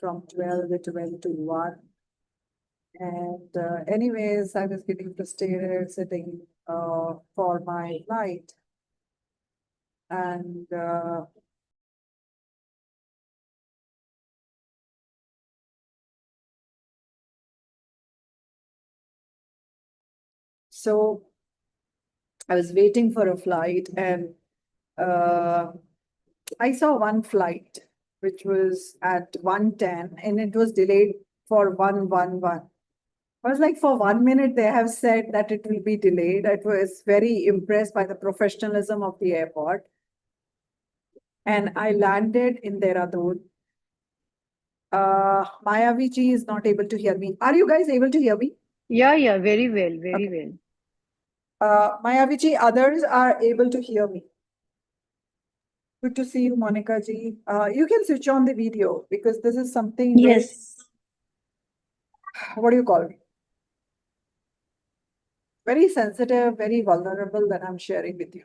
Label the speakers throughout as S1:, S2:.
S1: from 12 to 1. And anyways, I was getting frustrated sitting for my flight. And so I was waiting for a flight, and I saw one flight which was at 1:10 and it was delayed for 1:11. I was like, for 1 minute, they have said that it will be delayed. I was very impressed by the professionalism of the airport. And I landed in Dehradun. Mayavi ji is not able to hear me. Are you guys able to hear me?
S2: Yeah, very well, very
S1: Okay.
S2: well.
S1: Mayavi ji, others are able to hear me. Good to see you, Monica ji. You can switch on the video because this is something very,
S2: Yes.
S1: what do you call it? Very sensitive, very vulnerable that I'm sharing with you.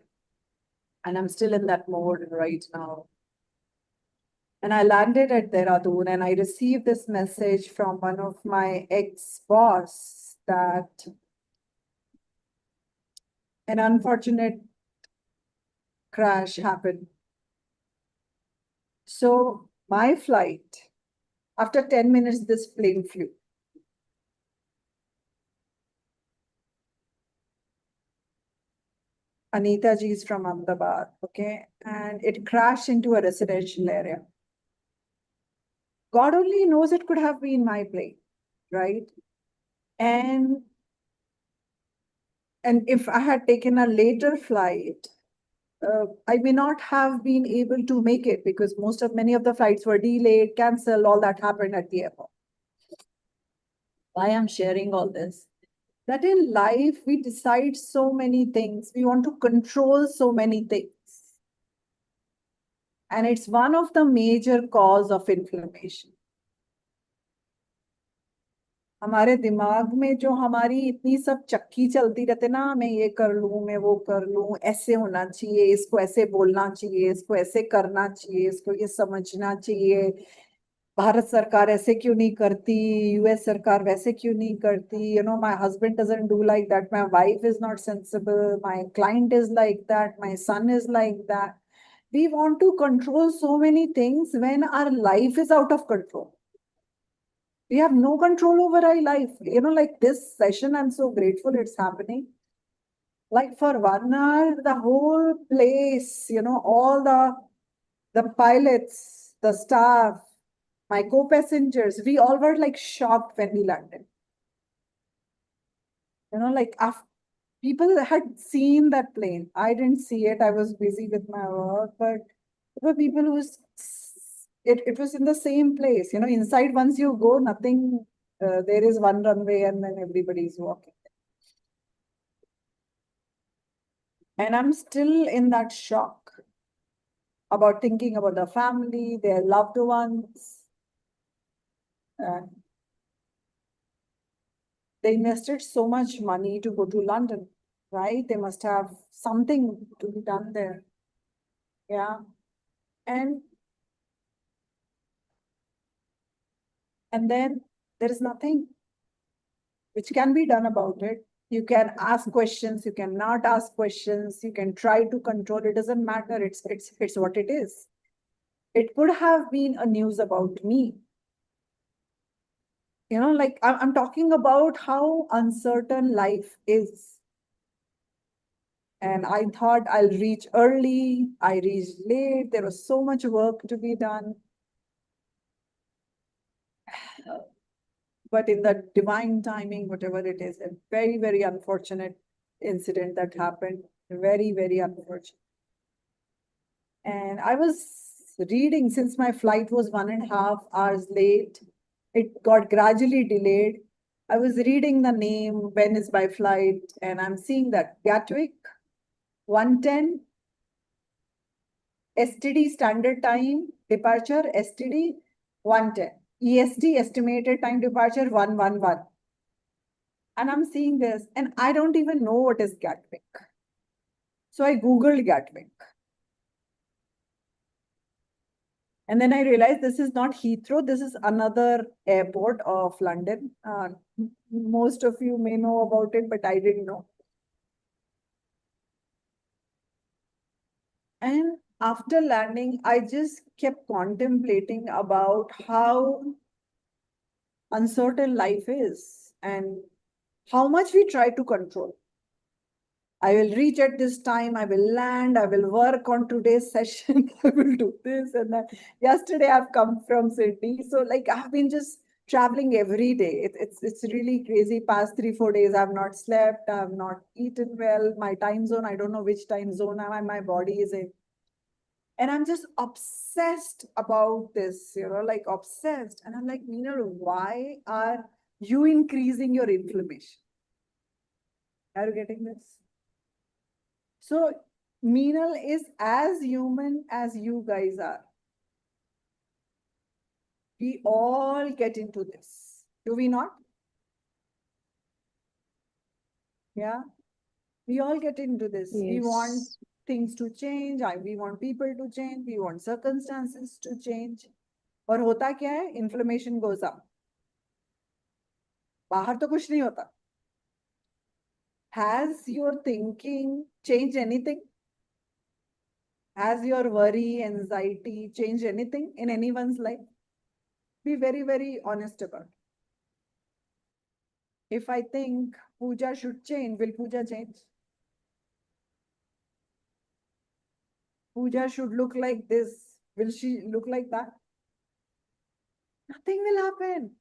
S1: And I'm still in that mode right now. And I landed at Dehradun and I received this message from one of my ex-boss that an unfortunate crash happened. So my flight, after 10 minutes, this plane flew. Anita ji is from Ahmedabad, okay? And it crashed into a residential area. God only knows it could have been my plane, right? And if I had taken a later flight, I may not have been able to make it because many of the flights were delayed, canceled, all that happened at the airport. Why I'm sharing all this? That in life, we decide so many things. We want to control so many things. And it's one of the major cause of inflammation. हमारे दिमाग में जो हमारी इतनी सब चक्की चलती रहते ना, मैं ये कर लूं, मैं वो कर लूं, ऐसे होना चाहिए, इसको ऐसे बोलना चाहिए, इसको ऐसे करना चाहिए, इसको ये समझना चाहिए, भारत सरकार ऐसे क्यों नहीं करती, यूएस सरकार वैसे क्यों नहीं करती, my husband doesn't do like that, my wife is not sensible, my client is like that, my son is like that. We want to control so many things when our life is out of control. We have no control over our life. Like this session, I'm so grateful it's happening. Like for 1 hour, the whole place, all the pilots, the staff, my co-passengers, we all were like shocked when we landed. Like people had seen that plane. I didn't see it. I was busy with my work, but there were people who it was in the same place. Inside, once you go, nothing, there is one runway and then everybody is walking. And I'm still in that shock about thinking about the family, their loved ones. They invested so much money to go to London, right? They must have something to be done there. Yeah. And then there is nothing which can be done about it. You can ask questions, you cannot ask questions, you can try to control it, doesn't matter. It's what it is. It could have been a news about me. Like I'm talking about how uncertain life is. And I thought I'll reach early. I reached late. There was so much work to be done. But in the divine timing, whatever it is, a very, very unfortunate incident that happened. Very, very unfortunate. And I was reading, since my flight was 1.5 hours late, it got gradually delayed. I was reading the name, when is my flight, and I'm seeing that Gatwick, 1:10, STD standard time departure, STD 1:10, EST estimated time departure 1:11. And I'm seeing this, and I don't even know what is Gatwick. So I Googled Gatwick. And then I realized this is not Heathrow, this is another airport of London. Most of you may know about it, but I didn't know. And after landing, I just kept contemplating about how uncertain life is and how much we try to control. I will reach at this time, I will land, I will work on today's session, I will do this and that. Yesterday I've come from Sydney. So like I've been just traveling every day. It's really crazy. Past 3-4 days I've not slept, I've not eaten well. My time zone, I don't know which time zone my body is in. And I'm just obsessed about this, like obsessed. And I'm like, Meenal, why are you increasing your inflammation? Are you getting this? So Meenal is as human as you guys are. We all get into this. Do we not? Yeah. We all get into this. We want
S2: Yes.
S1: things to change. We want people to change. We want circumstances to change. और होता क्या है? Inflammation goes up. बाहर तो कुछ नहीं होता. Has your thinking changed anything? Has your worry, anxiety changed anything in anyone's life? Be very, very honest about it. If I think Puja should change, will Puja change? Puja should look like this. Will she look like that? Nothing will happen.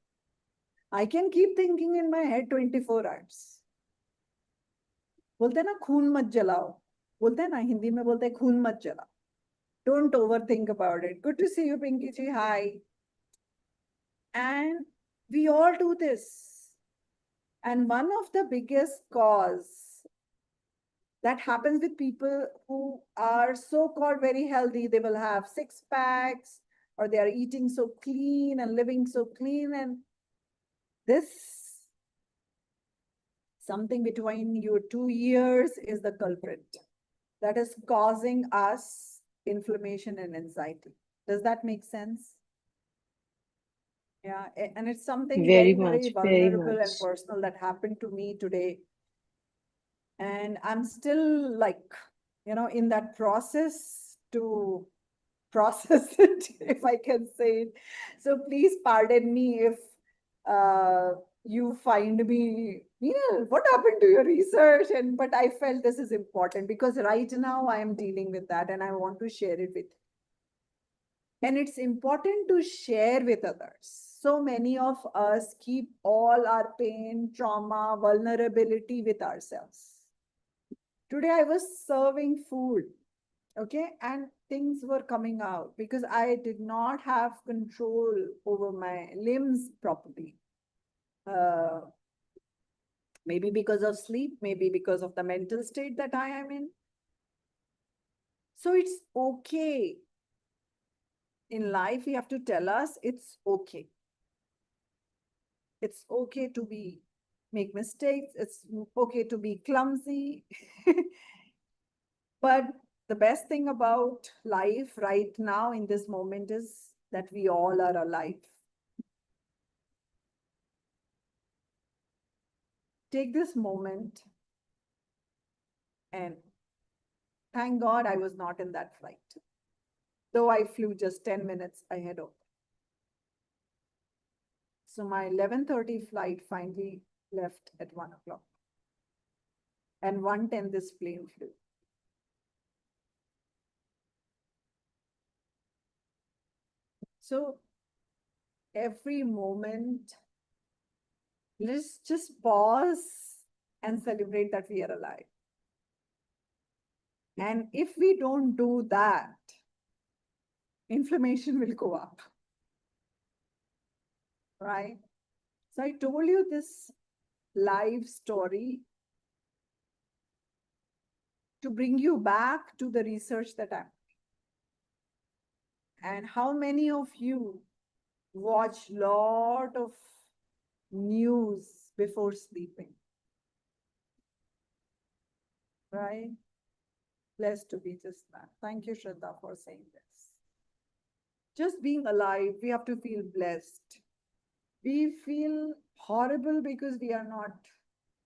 S1: I can keep thinking in my head 24 hours. बोलते हैं ना खून मत जलाओ. बोलते हैं ना हिंदी में बोलते हैं खून मत जलाओ. Don't overthink about it. Good to see you, Pinky ji. Hi. And we all do this. And one of the biggest cause that happens with people who are so-called very healthy, they will have 6 packs or they are eating so clean and living so clean. And this something between your 2 ears is the culprit that is causing us inflammation and anxiety. Does that make sense? Yeah, and it's something
S2: Very
S1: very, very
S2: much, very
S1: vulnerable and
S2: much.
S1: personal that happened to me today. And I'm still like, in that process to process it, if I can say it. So please pardon me if you find me, what happened to your research? But I felt this is important because right now I am dealing with that and I want to share it with you. And it's important to share with others. So many of us keep all our pain, trauma, vulnerability with ourselves. Today I was serving food, okay, and things were coming out because I did not have control over my limbs properly. Maybe because of sleep, maybe because of the mental state that I am in. So it's okay. In life, we have to tell us it's okay. It's okay to make mistakes. It's okay to be clumsy. But the best thing about life right now in this moment is that we all are alive. Take this moment and thank God I was not in that flight, though I flew just 10 minutes ahead of. So my 11:30 flight finally left at 1 o'clock. And 1:10 this plane flew. So every moment, let's just pause and celebrate that we are alive. And if we don't do that, inflammation will go up. Right? So I told you this live story to bring you back to the research that I'm. And how many of you watch lot of news before sleeping? Right? Blessed to be just that. Thank you, Shraddha, for saying this. just being alive, we have to feel blessed. We feel horrible because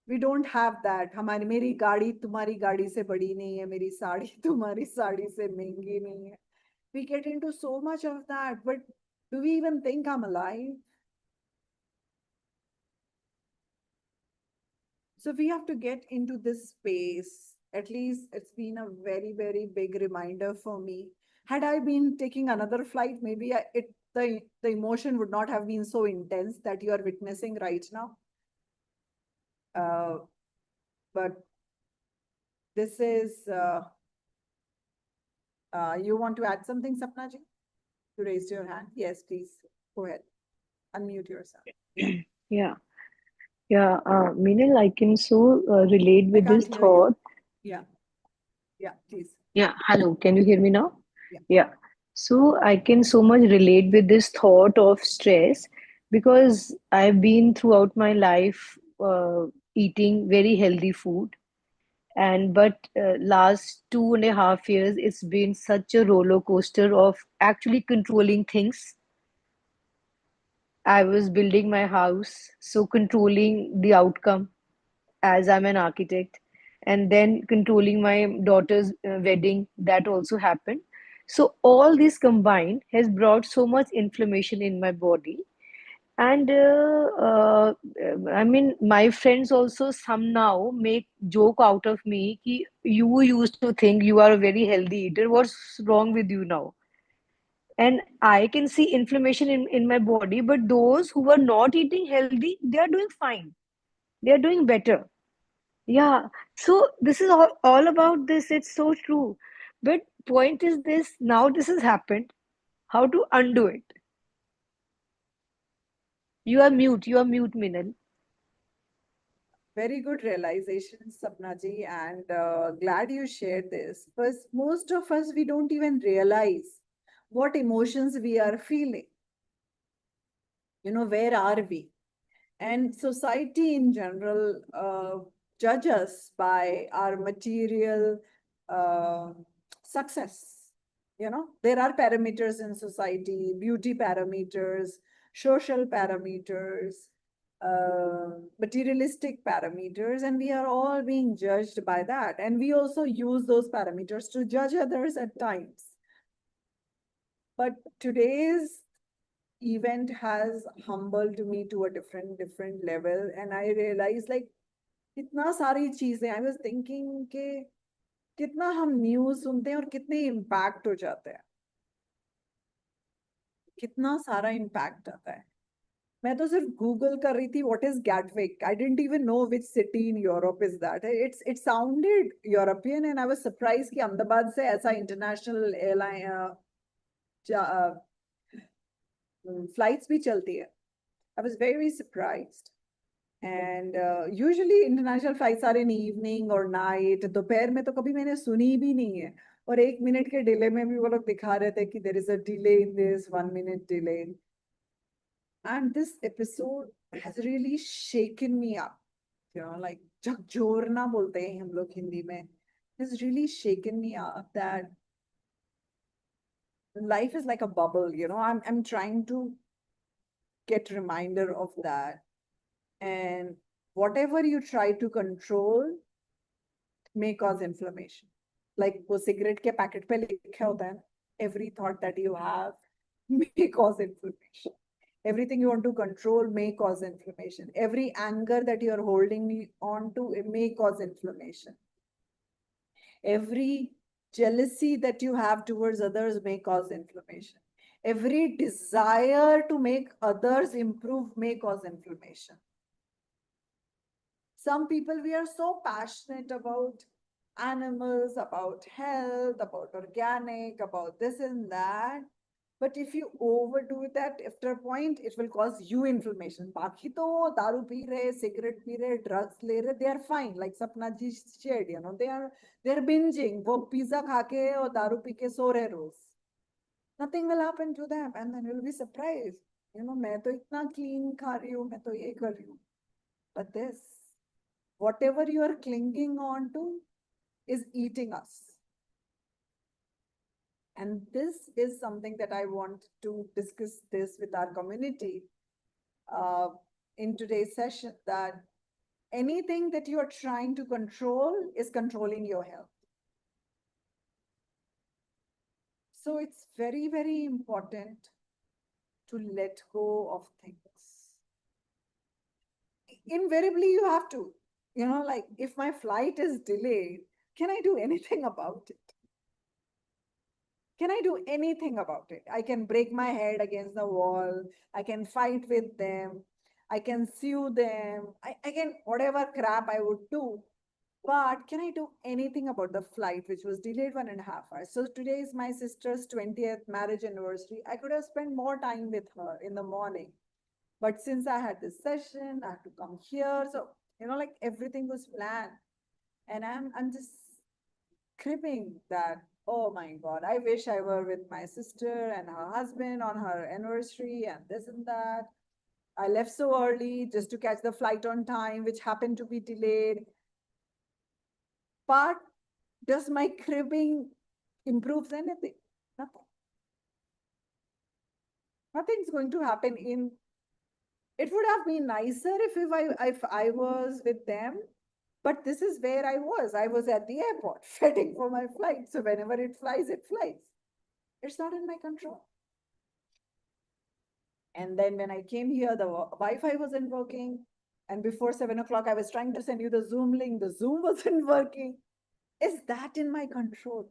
S1: we don't have that. हमारी मेरी गाड़ी तुम्हारी गाड़ी से बड़ी नहीं है, मेरी साड़ी तुम्हारी साड़ी से महंगी नहीं है. We get into so much of that, but do we even think I'm alive? So we have to get into this space. At least it's been a very, very big reminder for me. Had I been taking another flight, maybe the emotion would not have been so intense that you are witnessing right now. But this is, you want to add something, Sapna ji? You raised your hand. Yes, please go ahead. Unmute yourself. Yeah.
S2: Yeah, yeah. Minal, I can so relate
S1: I
S2: with this
S1: can't hear you.
S2: thought.
S1: Yeah. Yeah, please.
S2: Yeah, hello. Can you hear me now?
S1: Yeah.
S2: Yeah. So I can so much relate with this thought of stress because I've been throughout my life eating very healthy food. And but last 2.5 years, it's been such a roller coaster of actually controlling things. I was building my house, so controlling the outcome as I'm an architect, and then controlling my daughter's wedding, that also happened. So, all this combined has brought so much inflammation in my body. And I mean, my friends also somehow make joke out of me. Ki, you used to think you are a very healthy eater. What's wrong with you now? And I can see inflammation in my body, but those who are not eating healthy, they are doing fine. They are doing better. Yeah. So this is all about this. It's so true. But point is this, now this has happened. How to undo it? You are mute, Minal.
S1: Very good realization, Sapna ji, and glad you shared this. Because most of us, we don't even realize what emotions we are feeling. Where are we? And society in general judge us by our material uh, success. There are parameters in society, beauty parameters, social parameters, materialistic parameters, and we are all being judged by that. And we also use those parameters to judge others at times. But today's event has humbled me to a different level, and I realized like कितना सारी चीजें I was thinking कि कितना हम news सुनते हैं और कितने इम्पैक्ट हो जाते हैं, कितना सारा इम्पैक्ट आता है. मैं तो सिर्फ गूगल कर रही थी what is Gatwick. I didn't even know which city in Europe is that. It sounded European and I was surprise कि अहमदाबाद से ऐसा इंटरनेशनल एयरलाइन फ्लाइट्स भी चलती है. I was very surprised. And usually international flights are in evening और night. दोपहर में तो कभी मैंने सुनी भी नहीं है. और 1 मिनट के डिले में भी वो लोग दिखा रहे थे कि there is a delay in this 1 minute delay. And this episode has really shaken me up. like झकझोरना बोलते हैं हम लोग हिंदी में. Has really shaken me up that life is like a bubble. I'm trying to get reminder of that. And whatever you try to control may cause inflammation. Like वो cigarette के packet पे लिखा होता है, every thought that you have may cause inflammation. Everything you want to control may cause inflammation. Every anger that you are holding on to, it may cause inflammation. Every jealousy that you have towards others may cause inflammation. Every desire to make others improve may cause inflammation. Some people, we are so passionate about animals, about health, about organic, about this and that. But if you overdo that, after a point, it will cause you inflammation. बाकी तो दारू P रहे, cigarette P रहे, drugs ले रहे, they are fine. Like Sapna ji shared, they are binging. वो pizza खा के और दारू पी के सो रहे रोज. Nothing will happen to them, and then you'll be surprised. मैं तो इतना clean खा रही हूँ, मैं तो ये कर रही हूँ. But this, whatever you are clinging on to, is eating us. And this is something that I want to discuss this with our community uh, in today's session, that anything that you're trying to control is controlling your health. So it's very, very important to let go of things. Invariably, you have to, like if my flight is delayed, can I do anything about it? Can I do anything about it? I can break my head against the wall. I can fight with them. I can sue them. I can, whatever crap I would do. But can I do anything about the flight, which was delayed 1.5 hours? So today is my sister's 20th marriage anniversary. I could have spent more time with her in the morning. But since I had this session, I had to come here. So, like everything was planned. And I'm just cribbing that, oh my God, I wish I were with my sister and her husband on her anniversary and this and that. I left so early just to catch the flight on time, which happened to be delayed. But does my cribbing improves anything? Nothing. Nothing's going to happen in. It would have been nicer if I was with them, but this is where I was. I was at the airport waiting for my flight. So whenever it flies, it flies. It's not in my control. And then when I came here, the Wi-Fi wasn't working. And before 7 o'clock, I was trying to send you the Zoom link. The Zoom wasn't working. Is that in my control?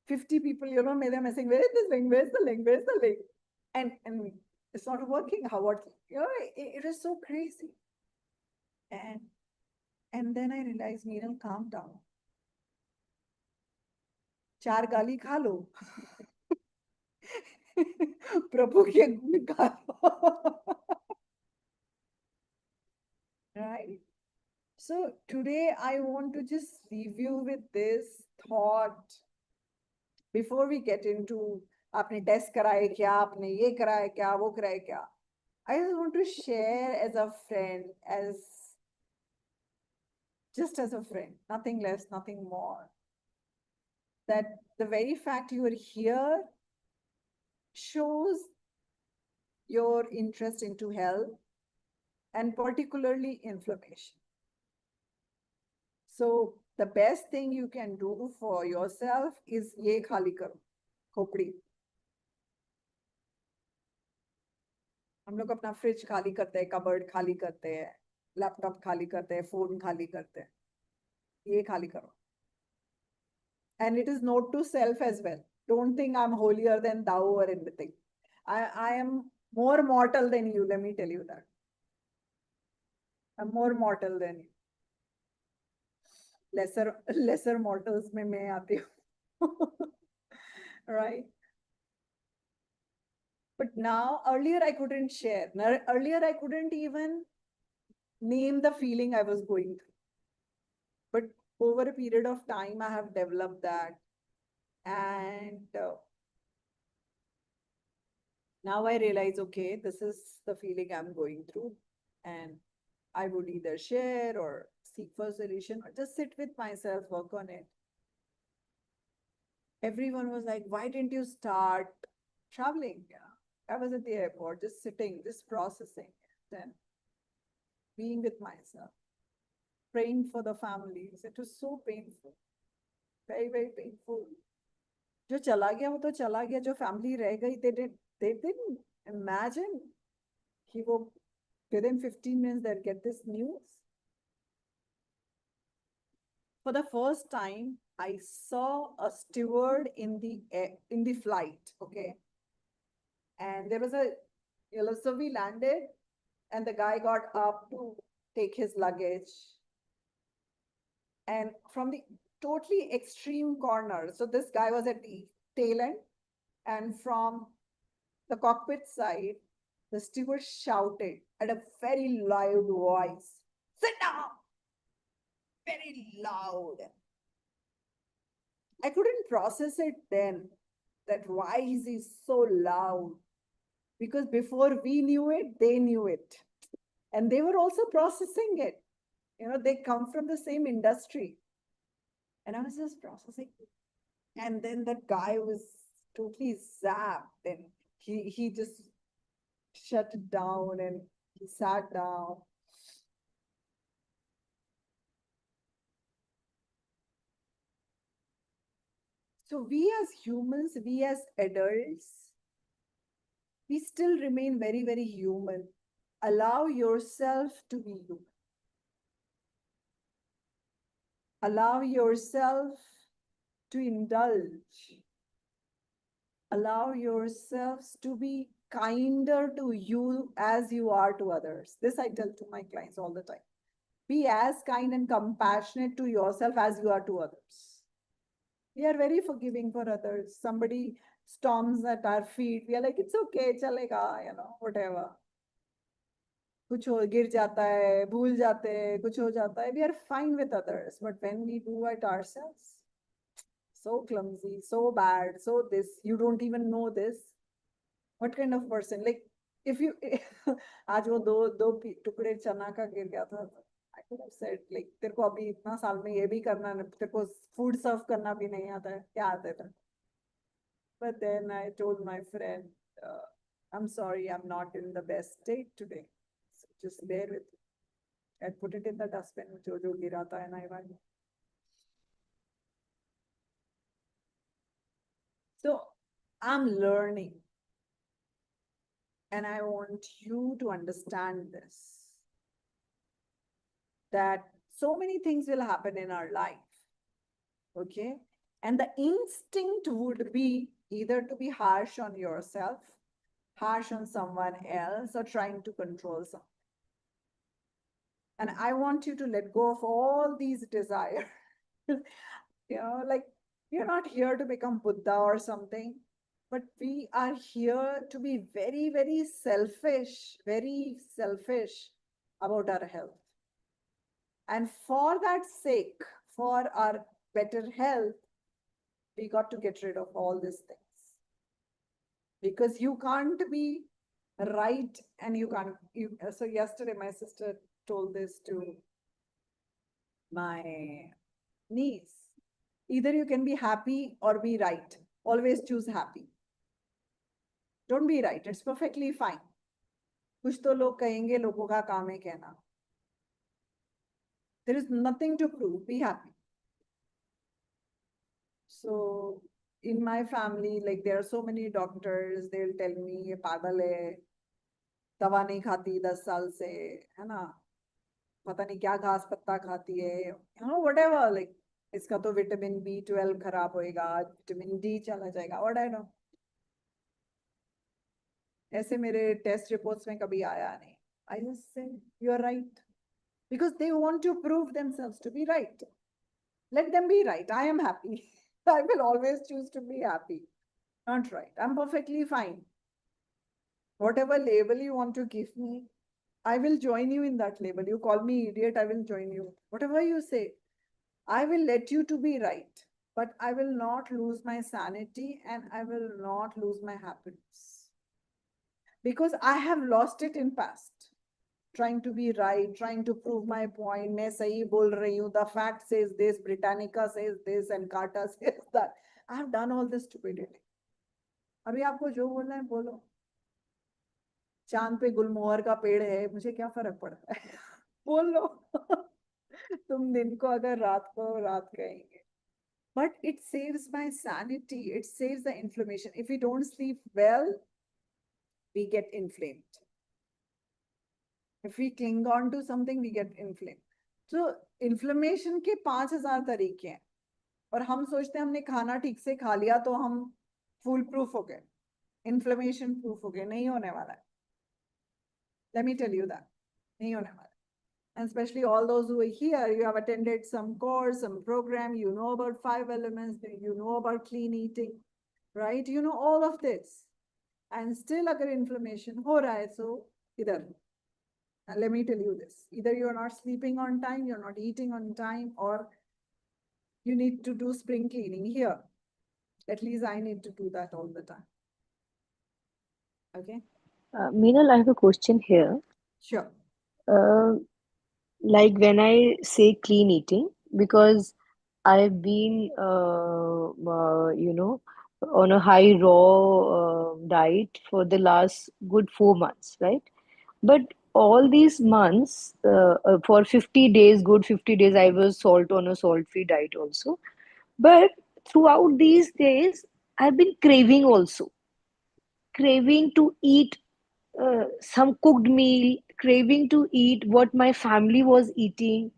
S1: 50 people, made them saying, where is this link? Where's the link? Where's the link? And it's not working. It is so crazy. And then I realized, Meenal, calm down. 4 गाली खा लो. प्रभु के गुण गाओ. Right? So today I want to just leave you with this thought before we get into आपने test कराए क्या, आपने ये कराया क्या, वो कराया क्या. I just want to share as a friend, just as a friend, nothing less, nothing more, that the very fact you are here shows your interest into health and particularly inflammation. So the best thing you can do for yourself is ye khali karo, खोपड़ी. हम लोग अपना fridge खाली करते हैं, cupboard खाली करते हैं, लैपटॉप खाली करते हैं, फोन खाली करते हैं. ये खाली करो. And it is note to self as well. Don't think I'm holier than thou or anything. I am more mortal than you, let me tell you that. I'm more mortal than you. Lesser mortals में मैं आती हूँ. Right? But now, earlier I couldn't share. Earlier I couldn't even name the feeling I was going through. But over a period of time, I have developed that. And now I realize, okay, this is the feeling I'm going through. And I would either share or seek for a solution or just sit with myself, work on it. Everyone was like, why didn't you start traveling? Yeah. I was at the airport, just sitting, just processing, then being with myself, praying for the families. It was so painful, very, very painful. जो चला गया वो तो चला गया, जो family रह गई, they didn't imagine कि वो within 15 minutes they'll get this news. For the first time, I saw a steward in the flight, okay? And there was so we landed and the guy got up to take his luggage. And from the totally extreme corner, so this guy was at the tail end, and from the cockpit side, the steward shouted at a very loud voice, sit down! Very loud. I couldn't process it then, that why is he so loud? Because before we knew it, they knew it. And they were also processing it. They come from the same industry. And I was just processing. And then that guy was totally zapped, and he just shut it down and he sat down. So we as humans, we as adults, we still remain very, very human. Allow yourself to be you. Allow yourself to indulge. Allow yourselves to be kinder to you as you are to others. This I tell to my clients all the time. Be as kind and compassionate to yourself as you are to others. We are very forgiving for others. Somebody storms at our feet, we are like, it's okay, chalega, whatever. कुछ हो गिर जाता है, भूल जाते हैं, कुछ हो जाता है, we are fine with others. But when we do it ourselves, so clumsy, so bad, so this, you don't even know this. What kind of person? Like, if you, आज वो दो टुकड़े चना का गिर गया था. I could have said, like, तेरे को अभी इतना साल में ये भी करना, तेरे को फूड सर्व करना भी नहीं आता है, क्या आता है? But then I told my friend, I'm sorry, I'm not in the best state today. So just bear with me. I put it in the dustbin, jo gira tha, and I went. So I'm learning, and I want you to understand this, that so many things will happen in our life. Okay. And the instinct would be either to be harsh on yourself, harsh on someone else, or trying to control someone. And I want you to let go of all these desires. Like, you're not here to become Buddha or something, but we are here to be very, very selfish about our health. And for that sake, for our better health, we got to get rid of all these things. Because you can't be right and you can't. So yesterday, my sister told this to my niece. Either you can be happy or be right. Always choose happy. Don't be right. It's perfectly fine. कुछ तो लोग कहेंगे, लोगों का काम है कहना. There is nothing to prove. Be happy. So in my family, like, there are so many doctors, they'll tell me ये पागल है, दवा नहीं खाती 10 साल से, है ना, पता नहीं क्या घास पत्ता खाती है, whatever, like, इसका तो विटामिन B12 खराब होएगा, विटामिन D चला जाएगा, what I know. ऐसे मेरे टेस्ट रिपोर्ट्स में कभी आया नहीं. I just say you are right, because they want to prove themselves to be right. Let them be right. I am happy. I will always choose to be happy. Not right. I'm perfectly fine. Whatever label you want to give me, I will join you in that label. You call me idiot, I will join you. Whatever you say, I will let you to be right. But I will not lose my sanity and I will not lose my happiness. Because I have lost it in past. Trying to be right, trying to prove my point. मैं सही बोल रही हूँ. The fact says this, Britannica says this, and Carta says that. I have done all this stupidity. अभी आपको जो बोलना है बोलो. चांद पे गुलमोहर का पेड़ है, मुझे क्या फर्क पड़ता है? बोल लो. तुम दिन को अगर रात को रात कहेंगे. But it saves my sanity. It saves the inflammation. If we don't sleep well, we get inflamed. If we cling on to something, we get inflamed. So inflammation के 5000 तरीके हैं, और हम सोचते हैं हमने खाना ठीक से खा लिया तो हम फुल प्रूफ हो गए, इन्फ्लेमेशन प्रूफ हो गए. नहीं होने वाला है. Let me tell you that. नहीं होने वाला. And especially all those who are here, you have attended some course, some program, you know about 5 elements, you know about clean eating, right? You know all of this. And still agar inflammation ho raha hai, so either, let me tell you this, either you're not sleeping on time, you're not eating on time, or you need to do spring cleaning here. At least I need to do that all the time. Okay?
S2: Meenal, I have a question here.
S1: Sure.
S2: Like when I say clean eating, because I've been, on a high raw diet for the last good 4 months, right? But all these months, for 50 days, good 50 days, I was salt on a salt-free diet also. But throughout these days, I've been craving also, craving to eat some cooked meal, craving to eat what my family was eating.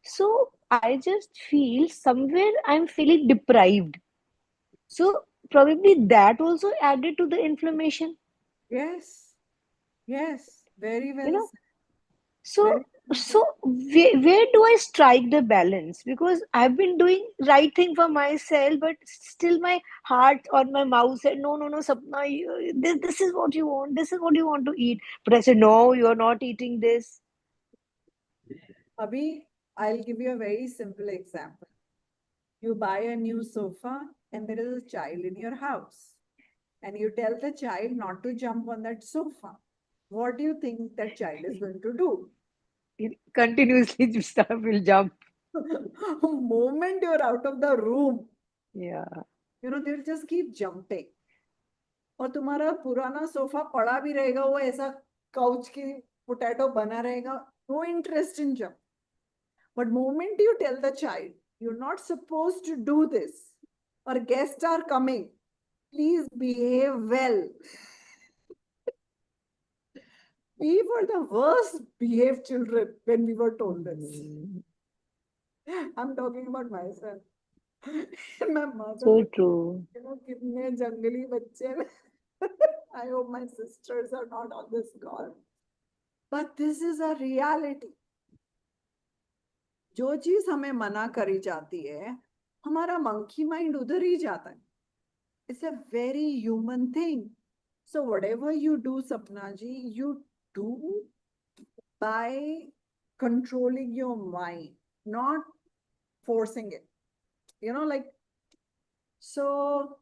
S2: So I just feel somewhere I'm feeling deprived. So probably that also added to the inflammation,
S1: Yes, yes, very
S2: you
S1: well
S2: know.
S1: said.
S2: So
S1: Very well said.
S2: so where do I strike the balance? Because I've been doing right thing for myself, but still my heart or my mouth said, no, no, no, Sapna, this is what you want. This is what you want to eat. But I said, no, you're not eating this.
S1: Abhi, I'll give you a very simple example. You buy a new sofa and there is a child in your house, and you tell the child not to jump on that sofa. What do you think that child is going to do?
S2: It continuously stuff will jump.
S1: Moment you're out of the room,
S2: Yeah.
S1: they'll just keep jumping. और तुम्हारा पुराना sofa पड़ा भी रहेगा, वो ऐसा couch की potato बना रहेगा, no interest in jump. But moment you tell the child, you're not supposed to do this, or guests are coming, please behave well. We were the worst behaved children when we were told this.
S2: Mhm.
S1: I'm talking about myself. My mother
S2: So
S1: would,
S2: true.
S1: कितने जंगली बच्चे हैं. I hope my sisters are not on this call. But this is a reality. जो चीज हमें मना करी जाती है, हमारा मंकी माइंड उधर ही जाता है. It's a very human thing. So whatever you do, Sapna ji, you do by controlling your mind, not forcing it. Like, so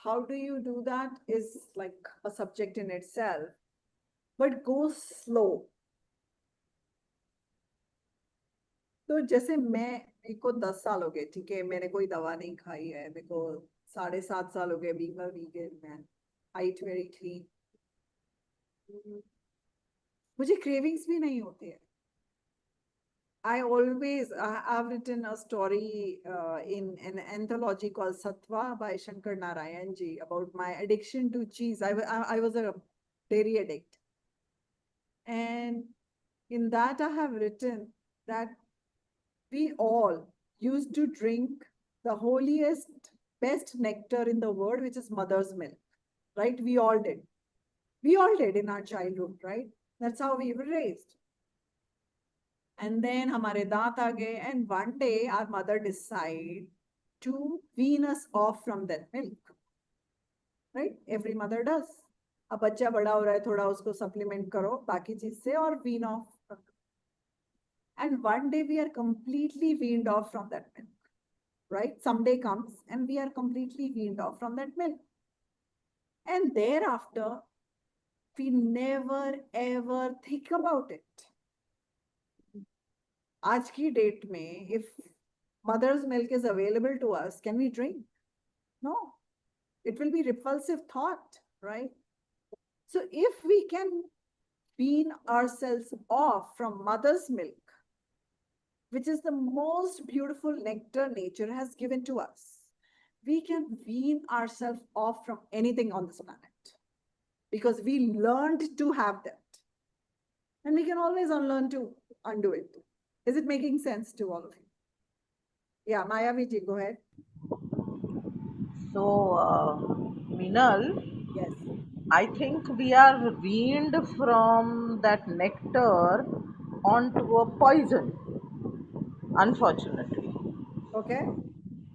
S1: how do you do that is like a subject in itself, but go slow. तो जैसे मेरे को 10 साल हो गए, ठीक है, मैंने कोई दवा नहीं खाई है, मेरे को 7.5 साल हो गए being a vegan man, I eat very clean, मुझे क्रेविंग्स भी नहीं होती है. I've written a story in an anthology called Sattva by Shankar Narayan ji about my addiction to cheese. I was a dairy addict. And in that, I have written that we all used to drink the holiest, best nectar in the world, which is mother's milk, right? We all did. We all did in our childhood, right? That's how we were raised. And then हमारे दांत आ गए, and one day our mother decide to wean us off from that milk, right? Every mother does. अब बच्चा बड़ा हो रहा है, थोड़ा उसको सप्लीमेंट करो बाकी चीज से और wean off. And one day we are completely weaned off from that milk, right? Someday comes and we are completely weaned off from that milk. And thereafter, we never ever think about it. आज की date में, if mother's milk is available to us, can we drink? No. It will be repulsive thought, right? So if we can wean ourselves off from mother's milk, which is the most beautiful nectar nature has given to us, we can wean ourselves off from anything on this planet because we learned to have that. And we can always unlearn to undo it. Is it making sense to all of you? Yeah, Maya Viji, go ahead.
S3: So, Minal,
S1: Yes.
S3: I think we are weaned from that nectar onto a poison, unfortunately.
S1: Okay.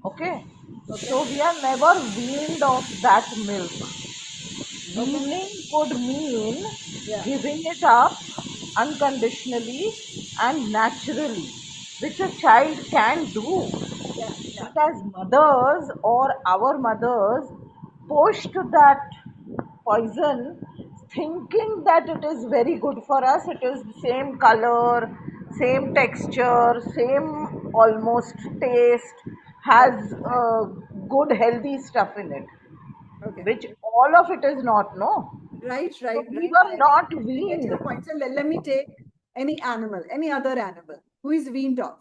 S3: Okay?
S1: Okay.
S3: So, we are never weaned of that milk.
S1: Okay.
S3: Weaning could mean
S1: Yeah.
S3: giving it up unconditionally and naturally, which a child can do.
S1: Yeah. Yeah.
S3: But as mothers or our mothers pushed that poison thinking that it is very good for us, it is the same color, same texture, same almost taste, has good healthy stuff in it,
S1: Okay.
S3: which all of it is not, no.
S1: Right,
S3: So
S1: right,
S3: we
S1: right.
S3: were not
S1: I get
S3: weaned.
S1: your point. So let me take any animal, any other animal who is weaned off.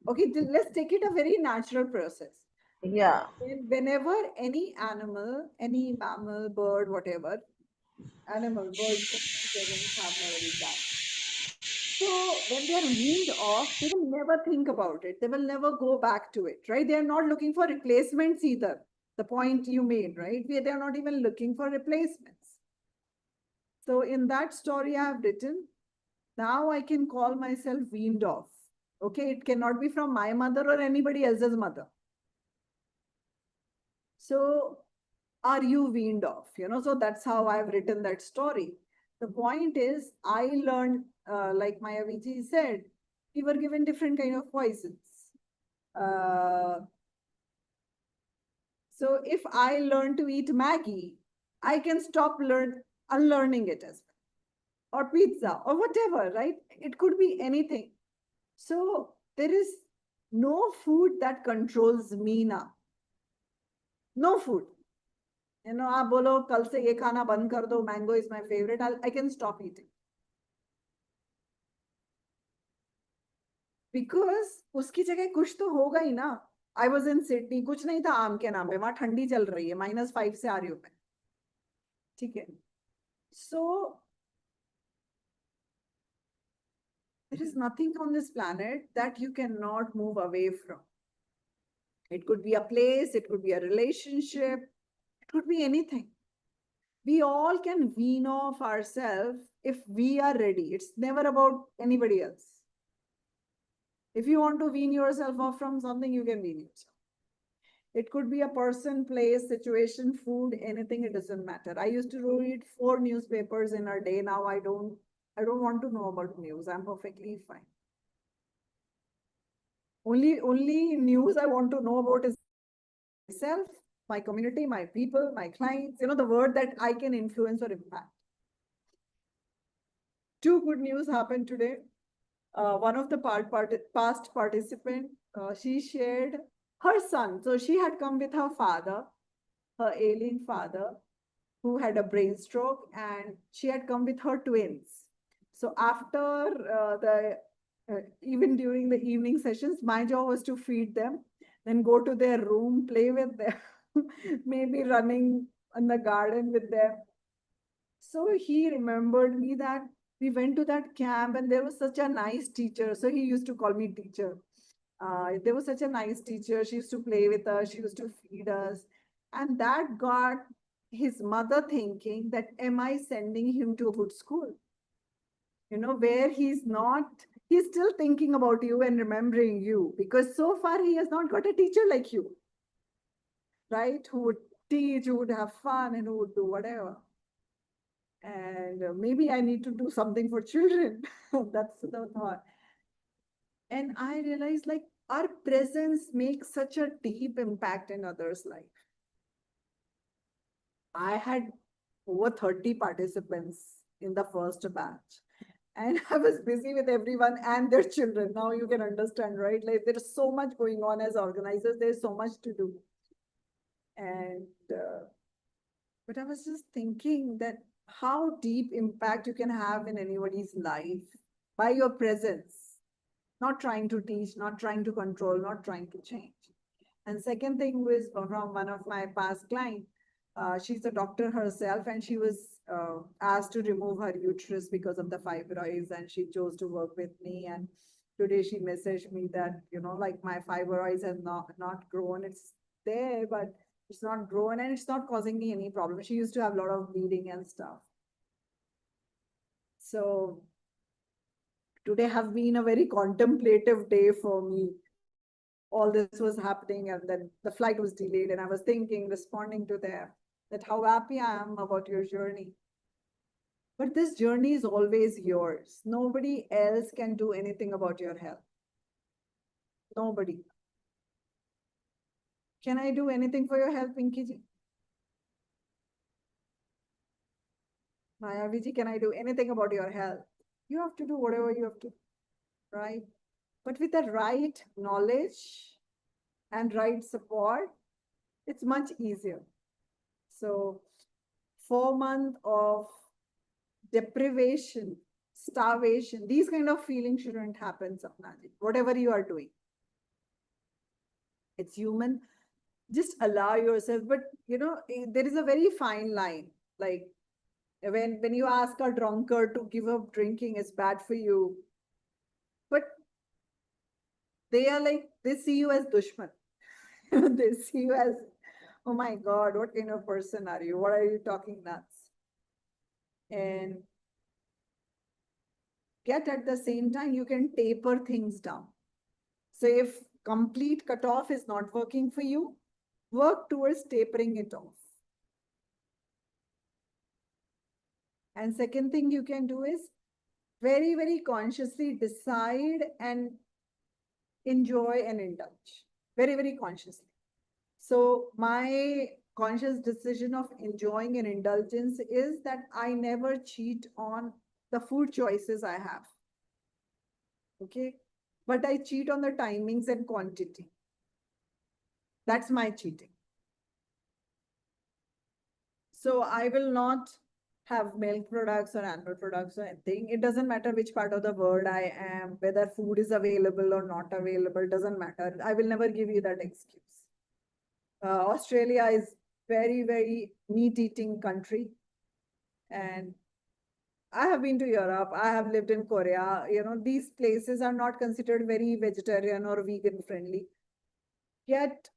S1: Okay, let's take it a very natural process.
S3: Yeah.
S1: Whenever any animal, any mammal, bird, whatever, animal, bird, parents have already done. So when they are weaned off, they will never think about it. They will never go back to it, right? They are not looking for replacements either. The point you made, right? They are not even looking for replacements. So in that story I have written, now I can call myself weaned off. Okay, it cannot be from my mother or anybody else's mother. So are you weaned off? So that's how I've written that story. The point is, I learned, like Maya Viji said, we were given different kind of poisons. Uh, so if I learn to eat Maggie, I can stop unlearning it as well, or pizza, or whatever, right? It could be anything. So there is no food that controls me now. No food. आप बोलो कल से ये खाना बंद कर दो, mango is my favorite, I can stop eating. Because उसकी जगह कुछ तो होगा ही ना. I was in Sydney, कुछ नहीं था आम के नाम पे, वहां ठंडी चल रही है, -5 से आ रही हूँ मैं. ठीक है. So there is nothing on this planet that you cannot move away from. It could be a place, it could be a relationship, it could be anything. We all can wean off ourselves if we are ready. It's never about anybody else. If you want to wean yourself off from something, you can wean yourself. It could be a person, place, situation, food, anything, it doesn't matter. I used to read 4 newspapers in a day. Now I don't want to know about news. I'm perfectly fine. Only news I want to know about is myself, my community, my people, my clients, the word that I can influence or impact. 2 good news happened today. One of the past participant, she shared her son. So she had come with her father, her ailing father, who had a brain stroke, and she had come with her twins. So after even during the evening sessions, my job was to feed them, then go to their room, play with them, maybe running in the garden with them. So he remembered me that we went to that camp and there was such a nice teacher. So he used to call me teacher. There was such a nice teacher. She used to play with us. She used to feed us. And that got his mother thinking that, am I sending him to a good school? Where he's still thinking about you and remembering you, because so far he has not got a teacher like you, right? Who would teach, who would have fun, and who would do whatever. And maybe I need to do something for children. That's the thought. And I realized, like, our presence makes such a deep impact in others' life. I had over 30 participants in the first batch, and I was busy with everyone and their children. Now you can understand, right? Like, there's so much going on as organizers, there's so much to do. And but I was just thinking that how deep impact you can have in anybody's life by your presence, not trying to teach, not trying to control, not trying to change. And second thing was from one of my past clients. She's a doctor herself, and she was asked to remove her uterus because of the fibroids, and she chose to work with me. And today she messaged me that, like, my fibroids have not grown. It's there, but it's not grown, and it's not causing me any problem. She used to have a lot of bleeding and stuff. So today have been a very contemplative day for me. All this was happening, and then the flight was delayed, and I was thinking, responding to them, that how happy I am about your journey. But this journey is always yours. Nobody else can do anything about your health. Nobody. Can I do anything for your health, Pinky ji? Maya ji, can I do anything about your health? You have to do whatever you have to. right? But with the right knowledge and right support, it's much easier. So 4 months of deprivation, starvation, these kind of feelings shouldn't happen, Sapnaji. Whatever you are doing, it's human. Just allow yourself. But there is a very fine line. Like when you ask a drunkard to give up drinking, is bad for you. But they are like, they see you as dushman. They see you as, oh my God, what kind of person are you? What are you talking nuts? And yet at the same time, you can taper things down. So if complete cutoff is not working for you, work towards tapering it off. And second thing you can do is very, very consciously decide and enjoy and indulge. Very, very consciously. So my conscious decision of enjoying and indulgence is that I never cheat on the food choices I have. Okay. But I cheat on the timings and quantity. That's my cheating. So I will not have milk products or animal products or anything. It doesn't matter which part of the world I am, whether food is available or not available, doesn't matter. I will never give you that excuse. Australia is very, very meat-eating country. And I have been to Europe. I have lived in Korea. These places are not considered very vegetarian or vegan friendly. Yet,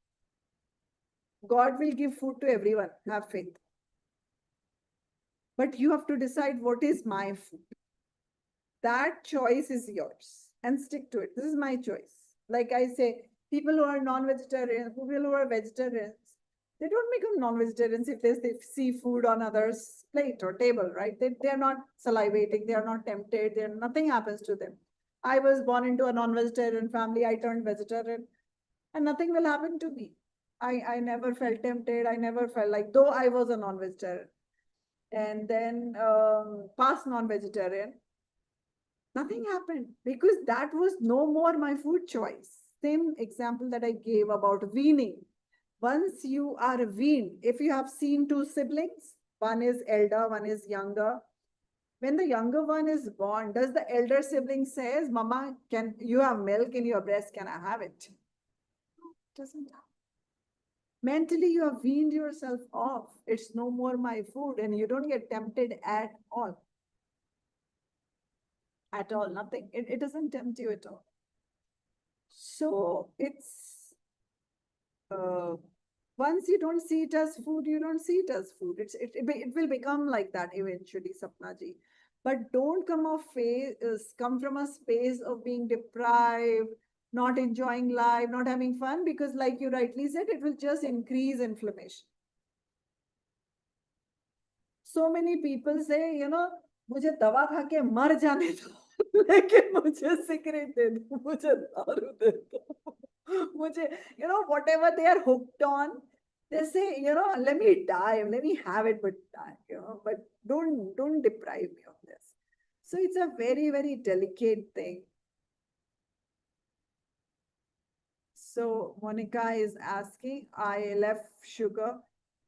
S1: God will give food to everyone. Have faith. But you have to decide what is my food. That choice is yours and stick to it. This is my choice. Like I say, people who are non-vegetarian, people who are vegetarians, they don't become non-vegetarians if they see food on others' plate or table, right? They are not salivating, they are not tempted, nothing happens to them. I was born into a non-vegetarian family, I turned vegetarian, and nothing will happen to me. I never felt tempted, I never felt like, though I was a non-vegetarian. And then past non-vegetarian, nothing happened because that was no more my food choice. Same example that I gave about weaning. Once you are weaned, if you have seen two siblings, one is elder, one is younger. When the younger one is born, does the elder sibling says, Mama, can you have milk in your breast? Can I have it? No, it doesn't happen. Mentally, you have weaned yourself off. It's no more my food, and you don't get tempted at all. At all, nothing. It doesn't tempt you at all. So it's once you don't see it as food, you don't see it as food. It will become like that eventually, Sapnaji. But don't come from a space of being deprived, not enjoying life, not having fun, because like you rightly said, it will just increase inflammation. So many people say, मुझे दवा खा के मर जाने दो, लेकिन मुझे cigarette दे दो, मुझे दारू दे दो, मुझे, whatever they are hooked on, they say, let me die, let me have it, but die, but don't deprive me of this. So it's a very, very delicate thing. So Monica is asking, I left sugar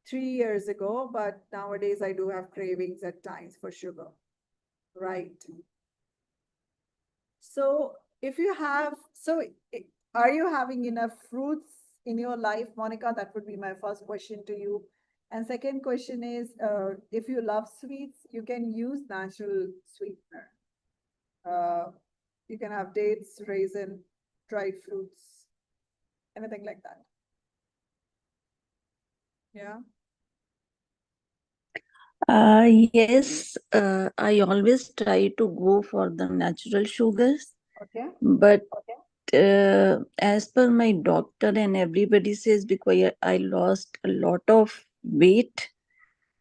S1: 3 years ago, but nowadays I do have cravings at times for sugar. Right. So are you having enough fruits in your life, Monica? That would be my first question to you. And second question is, if you love sweets, you can use natural sweetener. You can have dates, raisin, dried fruits, anything like that. Yeah.
S4: Yes, I always try to go for the natural sugars,
S1: Okay.
S4: but as per my doctor and everybody says, because I lost a lot of weight,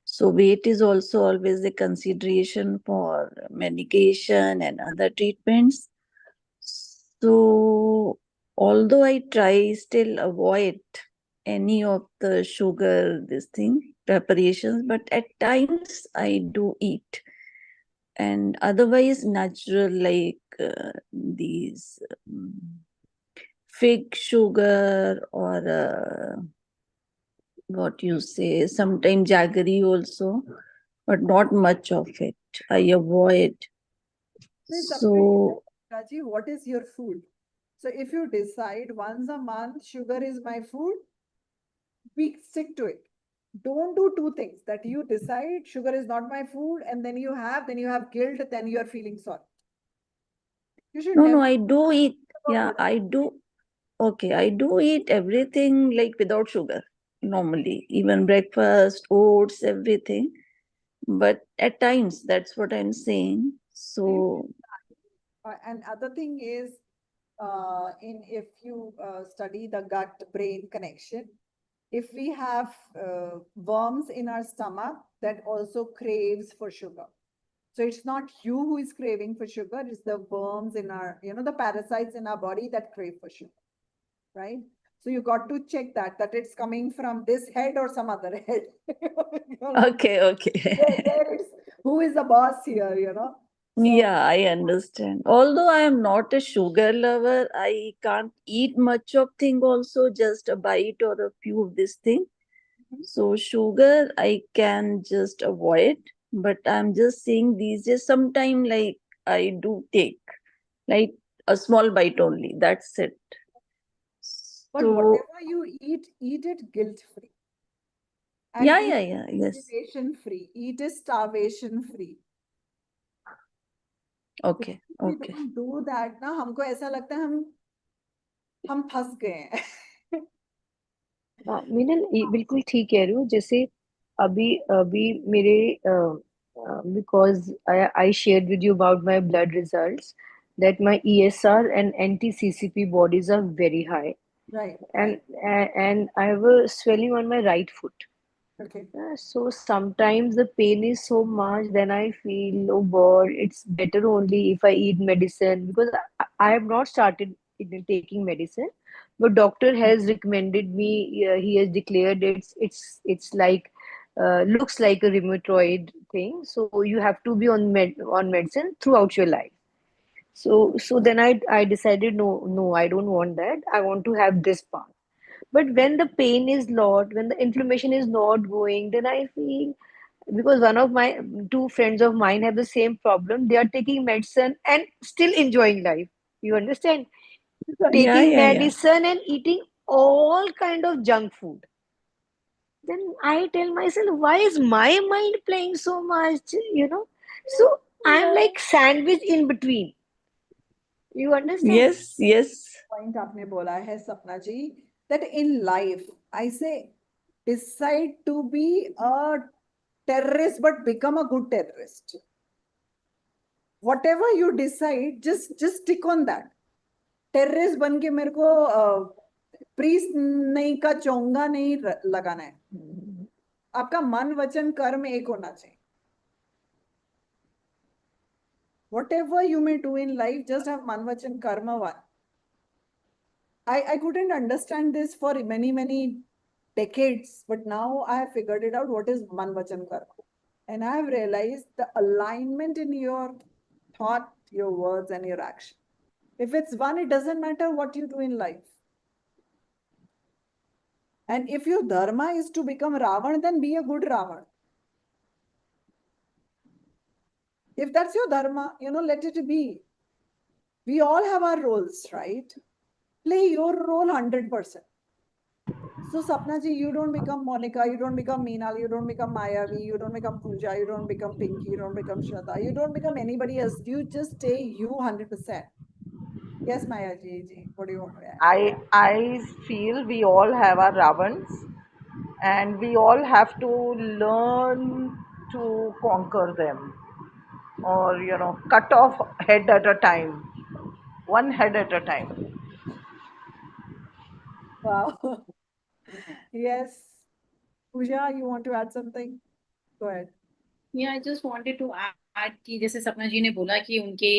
S4: so weight is also always a consideration for medication and other treatments. So although I try, still avoid any of the sugar, this thing, preparations, but at times I do eat. and otherwise natural, like these fig sugar or what you say, sometimes jaggery also, but not much of it. I avoid.
S1: It's up to you,
S4: So
S1: Raji, what is your food? So if you decide once a month sugar is my food, we stick to it. Don't do two things, that you decide sugar is not my food and then you have guilt, then you are feeling sorry. You should
S4: no,
S1: never
S4: I do eat.
S1: about
S4: Yeah,
S1: whatever.
S4: I do. Okay, I do eat everything like without sugar normally, even breakfast, oats, everything. But at times, that's what I'm saying. So
S1: And other thing is, if you study the gut-brain connection, if we have worms in our stomach, that also craves for sugar. So it's not you who is craving for sugar, it's the worms in our, the parasites in our body that crave for sugar, right? So you got to check that it's coming from this head or some other head.
S4: okay, okay.
S1: Who is the boss here? So
S4: Yeah, I understand. Although I am not a sugar lover, I can't eat much of thing also, just a bite or a few of this thing. So sugar I can just avoid, but I'm just saying these days sometime like I do take like a small bite only. That's it.
S1: but
S4: So
S1: whatever you eat it guilt-free. And
S4: yeah,
S1: eat
S4: yeah, yeah, yes.
S1: starvation-free. Eat is starvation-free.
S4: Okay,
S1: If we
S4: okay.
S1: don't do that, ना हमको ऐसा लगता है हम फंस गए हैं.
S2: मीनल बिल्कुल ठीक कह रहे हो. जैसे अभी अभी मेरे because I shared with you about my blood results that my ESR and anti-CCP bodies are very high,
S1: Right.
S2: and I have a swelling on my right foot.
S1: Okay.
S2: So sometimes the pain is so much, then I feel, oh God, it's better only if I eat medicine, because I have not started taking medicine, but doctor has recommended me. He has declared it's like looks like a rheumatoid thing, so you have to be on medicine throughout your life. So then I decided, no, I don't want that. I want to have this path. But when the pain is not, when the inflammation is not going, then I feel, because one of my two friends of mine have the same problem. They are taking medicine and still enjoying life. You understand?
S4: Yeah,
S2: Taking
S4: yeah, yeah.
S2: medicine and eating all kind of junk food. Then I tell myself, why is my mind playing so much? So I'm like sandwich in between. You understand?
S4: Yes, yes.
S1: Point आपने बोला है सपना जी, that in life I say decide to be a terrorist but become a good terrorist. Whatever you decide, just stick on that. Terrorist बन के मेरे को priest नहीं का चोंगा नहीं लगाना है. आपका मन वचन कर्म एक होना चाहिए. Whatever you may do in life, just have man vachan karma one. I couldn't understand this for many decades, but now I have figured it out what is man vachan karma. And I have realized the alignment in your thought, your words, and your action. If it's one, it doesn't matter what you do in life. And if your dharma is to become Ravan, then be a good Ravan. If that's your dharma, let it be. We all have our roles, right? Play your role 100%. So, Sapna ji, you don't become Monica, you don't become Meenal, you don't become Mayavi, you don't become Pooja, you don't become Pinky, you don't become Shraddha, you don't become anybody else. You just stay you 100%. Yes, Maya ji, what do you want to add?
S3: I feel we all have our Ravans and we all have to learn to conquer them, or cut off head at a time, one head at a time.
S1: Wow. Yes. Pooja, you want to add something? Go ahead.
S5: Yeah, I just wanted to add कि जैसे सपना जी ने बोला कि उनके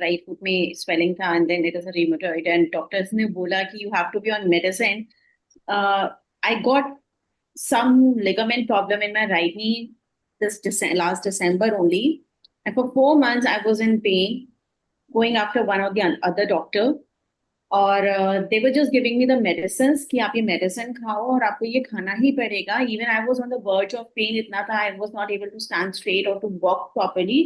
S5: right foot में swelling था and then it is a rheumatoid and doctors ने बोला कि you have to be on medicine. I got some ligament problem in my right knee last December only, And for 4 months, I was in pain, going after one or the other doctor. और they were just giving me the medicines कि आप ये medicine खाओ और आपको ये खाना ही पड़ेगा. Even I was on the verge of pain इतना था, I was not able to stand straight or to walk properly.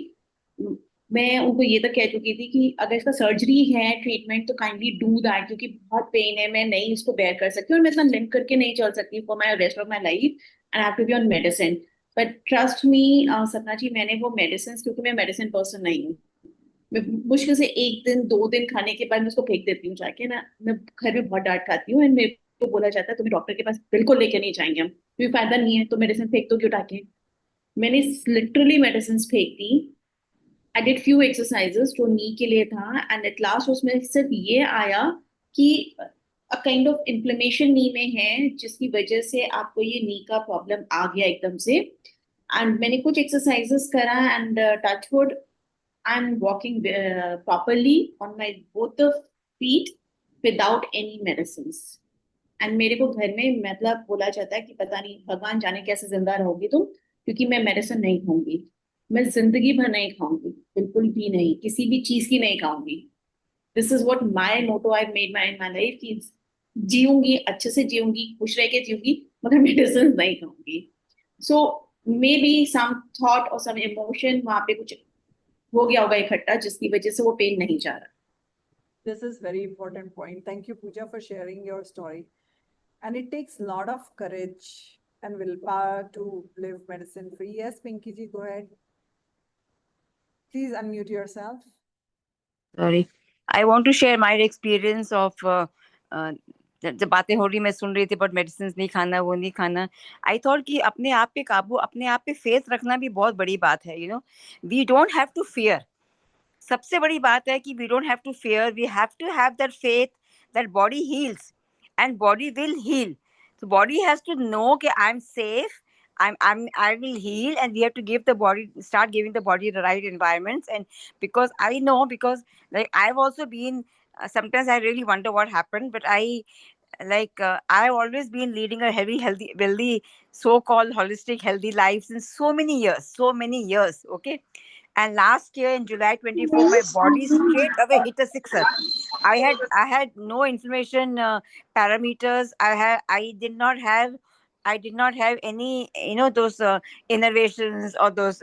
S5: मैं उनको ये तक कह चुकी थी कि अगर इसका सर्जरी है, ट्रीटमेंट, तो काइंडली डू दैट, क्योंकि बहुत पेन है, मैं नहीं इसको बेयर कर सकती और मैं इतना लिम्प करके नहीं चल सकती for my rest of my life and I have to be on medicine. But trust me Sapna ji, मैंने वो मेडिसिन, क्योंकि मैं मेडिसिन पर्सन नहीं हूँ, मैं मुश्किल से 1 दिन 2 दिन खाने के बाद मैं उसको फेंक देती हूँ जाके ना. मैं घर में बहुत डांट खाती हूँ एंड मेरे को बोला जाता है तुम्हें डॉक्टर के पास बिल्कुल लेके नहीं जाएंगे हम, क्योंकि फायदा नहीं है, तो मेडिसिन फेंक दो क्यों उठा के. मैंने लिटरली मेडिसिन फेंक दी. आई डिड फ्यू एक्सरसाइजेस जो नी के लिए था एंड एट लास्ट उसमें सिर्फ ये आया कि काइंड ऑफ इन्फ्लेमेशन नी में है, जिसकी वजह से आपको ये नी का प्रॉब्लम आ गया एकदम से. एंड मैंने कुछ एक्सरसाइजेस करा and touch wood I'm walking properly on my both the feet without any medicines. And मेरे को घर में मतलब बोला जाता है कि पता नहीं भगवान जाने कैसे जिंदा रहोगी तुम, क्योंकि मैं मेडिसिन नहीं खाऊंगी. मैं जिंदगी भर नहीं खाऊंगी, बिल्कुल भी नहीं, किसी भी चीज की नहीं खाऊंगी. This is what my motto I made my in my life कि जीऊंगी, अच्छे से जीऊंगी, खुश रह के जीऊंगी, मगर मेडिसिन नहीं खाऊंगी. सो मे बी सम थॉट और सम इमोशन वहां पे कुछ हो गया होगा इकट्ठा, जिसकी वजह से वो पेन नहीं जा रहा.
S1: This is very important point. Thank you, Pooja, for sharing your story. And it takes a lot of courage and willpower to live medicine free. Yes, Pinky ji, go ahead. Please unmute yourself.
S6: Sorry, I want to share my experience of जब बातें हो रही मैं सुन रही थी, but medicine नहीं खाना, वो नहीं खाना. आई थॉट कि अपने आप पे काबू, अपने आप पे फेथ रखना भी बहुत बड़ी बात है. We don't have to fear. सबसे बड़ी बात है कि we don't have to fear, we have to have that faith that body heals and body will heal. So body has to know that I'm safe, I will heal, and we have to start giving the body the right environments. And because I know, because like I've also been, sometimes I really wonder what happened, but I've always been leading a healthy, wealthy, so-called holistic healthy life since so many years. Okay. And last year in July 24, my body straight away hit a sixer. I had no inflammation parameters. I did not have any, those innervations or those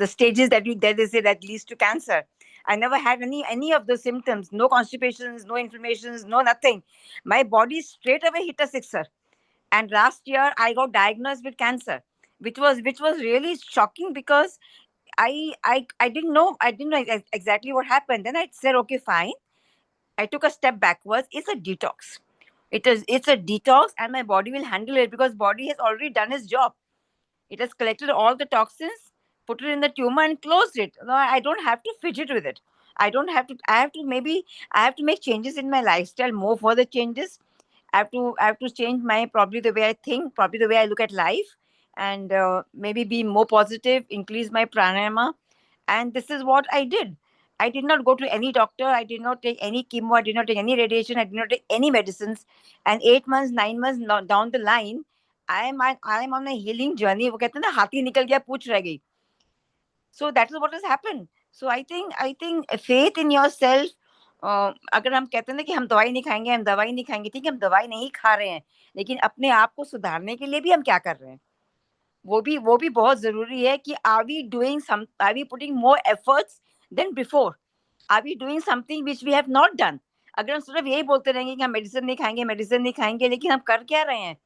S6: the stages that they say that leads to cancer. I never had any of those symptoms. No constipations, no inflammations, no nothing. My body straight away hit a sixer. And last year I got diagnosed with cancer, which was really shocking, because I didn't know exactly what happened. Then I said, okay, fine. I took a step backwards. It's a detox. It's a detox, and my body will handle it, because body has already done its job. It has collected all the toxins, put it in the tumor, and closed it. No, I don't have to fidget with it. I don't have to. I have to make changes in my lifestyle. More further changes. I have to change probably the way I think, probably the way I look at life, and maybe be more positive. Increase my pranayama, and this is what I did. I did not go to any doctor. I did not take any chemo. I did not take any radiation. I did not take any medicines. And 8 months, 9 months down the line, I am on a healing journey. वो कहते हैं ना, हाथी निकल गया पूंछ रह गई. So that is what has happened. So I think faith in yourself. अगर हम कहते हैं ना कि हम दवाई नहीं खाएंगे, ठीक है, हम दवाई नहीं खा रहे हैं, लेकिन अपने आप को सुधारने के लिए भी हम क्या कर रहे हैं, वो भी बहुत जरूरी है कि are we putting more efforts than before? Are we doing something which we have not done? अगर हम सिर्फ यही बोलते रहेंगे कि हम मेडिसिन नहीं खाएंगे, लेकिन हम कर क्या रहे हैं?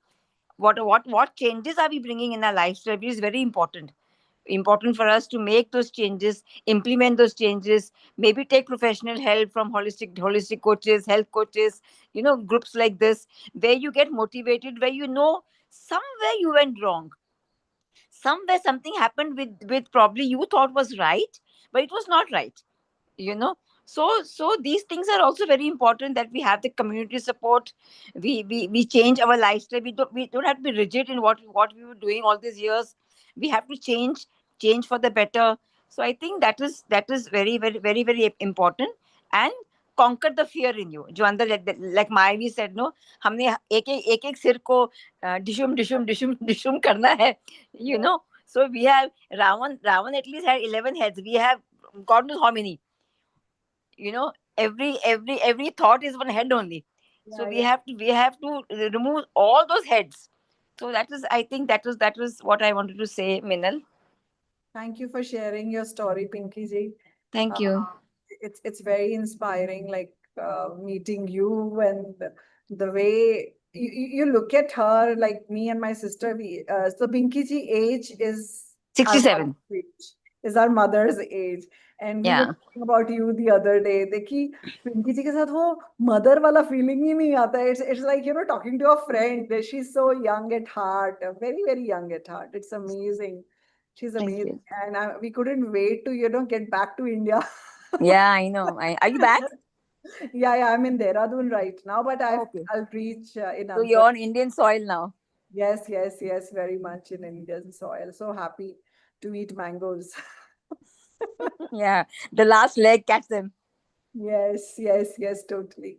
S6: What changes are we bringing in our lifestyle? It is very important for us to make those changes, implement those changes, maybe take professional help from holistic coaches, health coaches, groups like this, where you get motivated, where somewhere you went wrong, somewhere something happened with probably you thought was right, but it was not right. So these things are also very important, that we have the community support. We change our lifestyle. We don't have to be rigid in what we were doing all these years. We have to change for the better. So I think that is very, very, very, very important. And conquer the fear in you, जो अंदर, like Mayavi said, no, हमने एक सिर को डिशुम करना है, So we have Ravan at least had 11 heads. We have God knows how many. You know, every thought is one head only. So
S1: Yeah,
S6: we have to remove all those heads. So that is, I think that was what I wanted to say, Minal.
S1: Thank you for sharing your story, Pinky ji.
S6: Thank you.
S1: It's very inspiring, like meeting you and the way you look at her, like me and my sister. So Pinky ji age is our
S6: 67.
S1: mother's age, is our mother's age, and we were
S6: Yeah.
S1: talking about you the other day. देखी पिंकी जी के साथ वो mother वाला feeling ही नहीं आता. It's like, you know, talking to a friend. She's so young at heart, very very young at heart. It's amazing. She's
S6: Thank
S1: amazing,
S6: you.
S1: and we couldn't wait to, you know, get back to India.
S6: Yeah, I know. Are you back?
S1: Yeah, I'm in Dehradun right now, but
S6: Okay.
S1: I'll reach in
S6: So you're
S1: Antwerp.
S6: on Indian soil now.
S1: Yes, very much in Indian soil. So happy to eat mangoes.
S6: Yeah. The last leg, catch them.
S1: Yes, totally.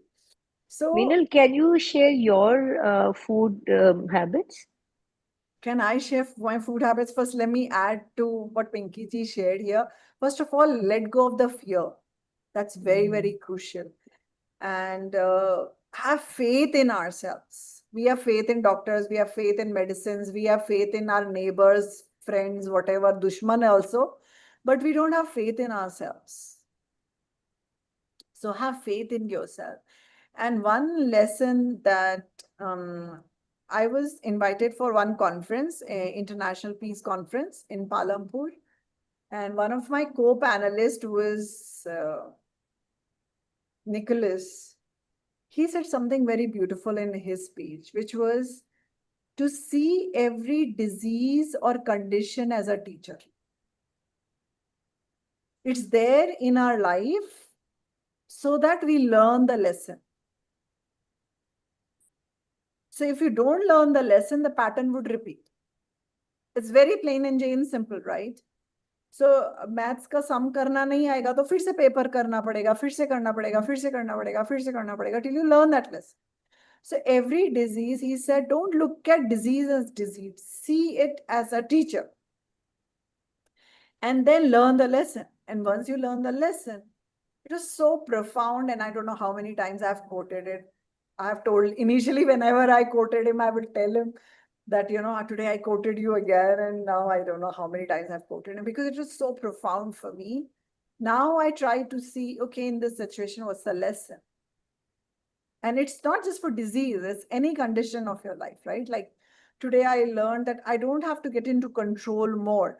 S1: So,
S2: Meenal, can you share your food habits?
S1: can I shift my food habits? First, let me add to what Pinky ji shared here. First of all, let go of the fear. That's very, very crucial. And have faith in ourselves. We have faith in doctors, we have faith in medicines, we have faith in our neighbors, friends, whatever, dushman also, but we don't have faith in ourselves. So have faith in yourself. And one lesson that I was invited for one conference, International Peace Conference in Palampur, and one of my co-panelists was Nicholas. He said something very beautiful in his speech, which was to see every disease or condition as a teacher. It's there in our life so that we learn the lesson. So if you don't learn the lesson, the pattern would repeat. It's very plain and Jane simple, right? So maths का सम करना नहीं आएगा तो फिर से paper करना पड़ेगा, फिर से करना पड़ेगा, फिर से करना पड़ेगा, फिर से करना पड़ेगा till you learn that lesson. So every disease, he said, don't look at disease as disease. See it as a teacher. And then learn the lesson. And once you learn the lesson, it was so profound. And I don't know how many times I've quoted it. I have told initially, whenever I quoted him, I would tell him that, you know, today I quoted you again. And now I don't know how many times I've quoted him because it was so profound for me. Now I try to see, okay, in this situation, what's the lesson? And it's not just for disease, it's any condition of your life, right? Like today I learned that I don't have to get into control mode.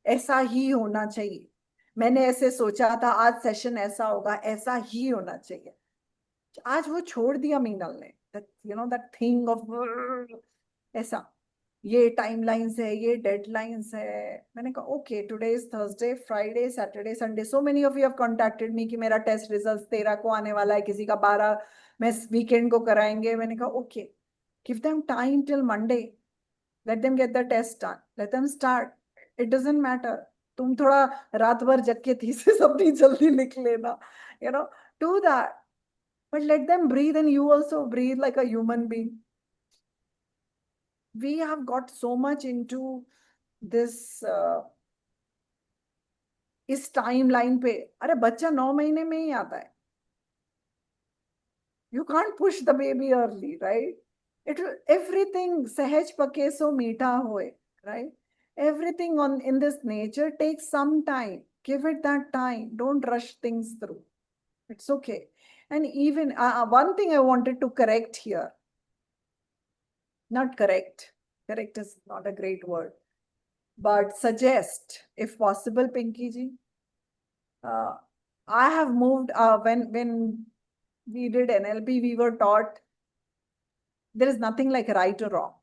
S1: ऐसा ही होना चाहिए. मैंने ऐसे सोचा था आज session ऐसा होगा, ऐसा ही होना चाहिए. आज वो छोड़ दिया मीनल ने. That, you know, that thing of ऐसा. ये टाइमलाइंस है, ये डेडलाइंस है. मैंने कहा okay, today is Thursday, Friday, Saturday, Sunday. So many of you have contacted me कि मेरा टेस्ट रिजल्ट 13 को आने वाला है, किसी का 12 मैं वीकेंड को कराएंगे. मैंने कहा okay, give them time till Monday, let them get the test done, let them start. It doesn't matter. तुम थोड़ा रात भर जग के थीसिस अपनी जल्दी लिख लेना, you know, do that, but let them breathe and you also breathe like a human being. We have got so much into this इस टाइमलाइन पे. अरे बच्चा 9 महीने में ही आता है. You can't push the baby early, right? Everything सहज पके सो मीठा होए, right? Everything in this nature takes some time. Give it that time. Don't rush things through. It's okay. And even one thing I wanted to correct here. Not correct. Correct is not a great word. But suggest, if possible, Pinky ji. I have moved, when we did NLP, we were taught there is nothing like right or wrong.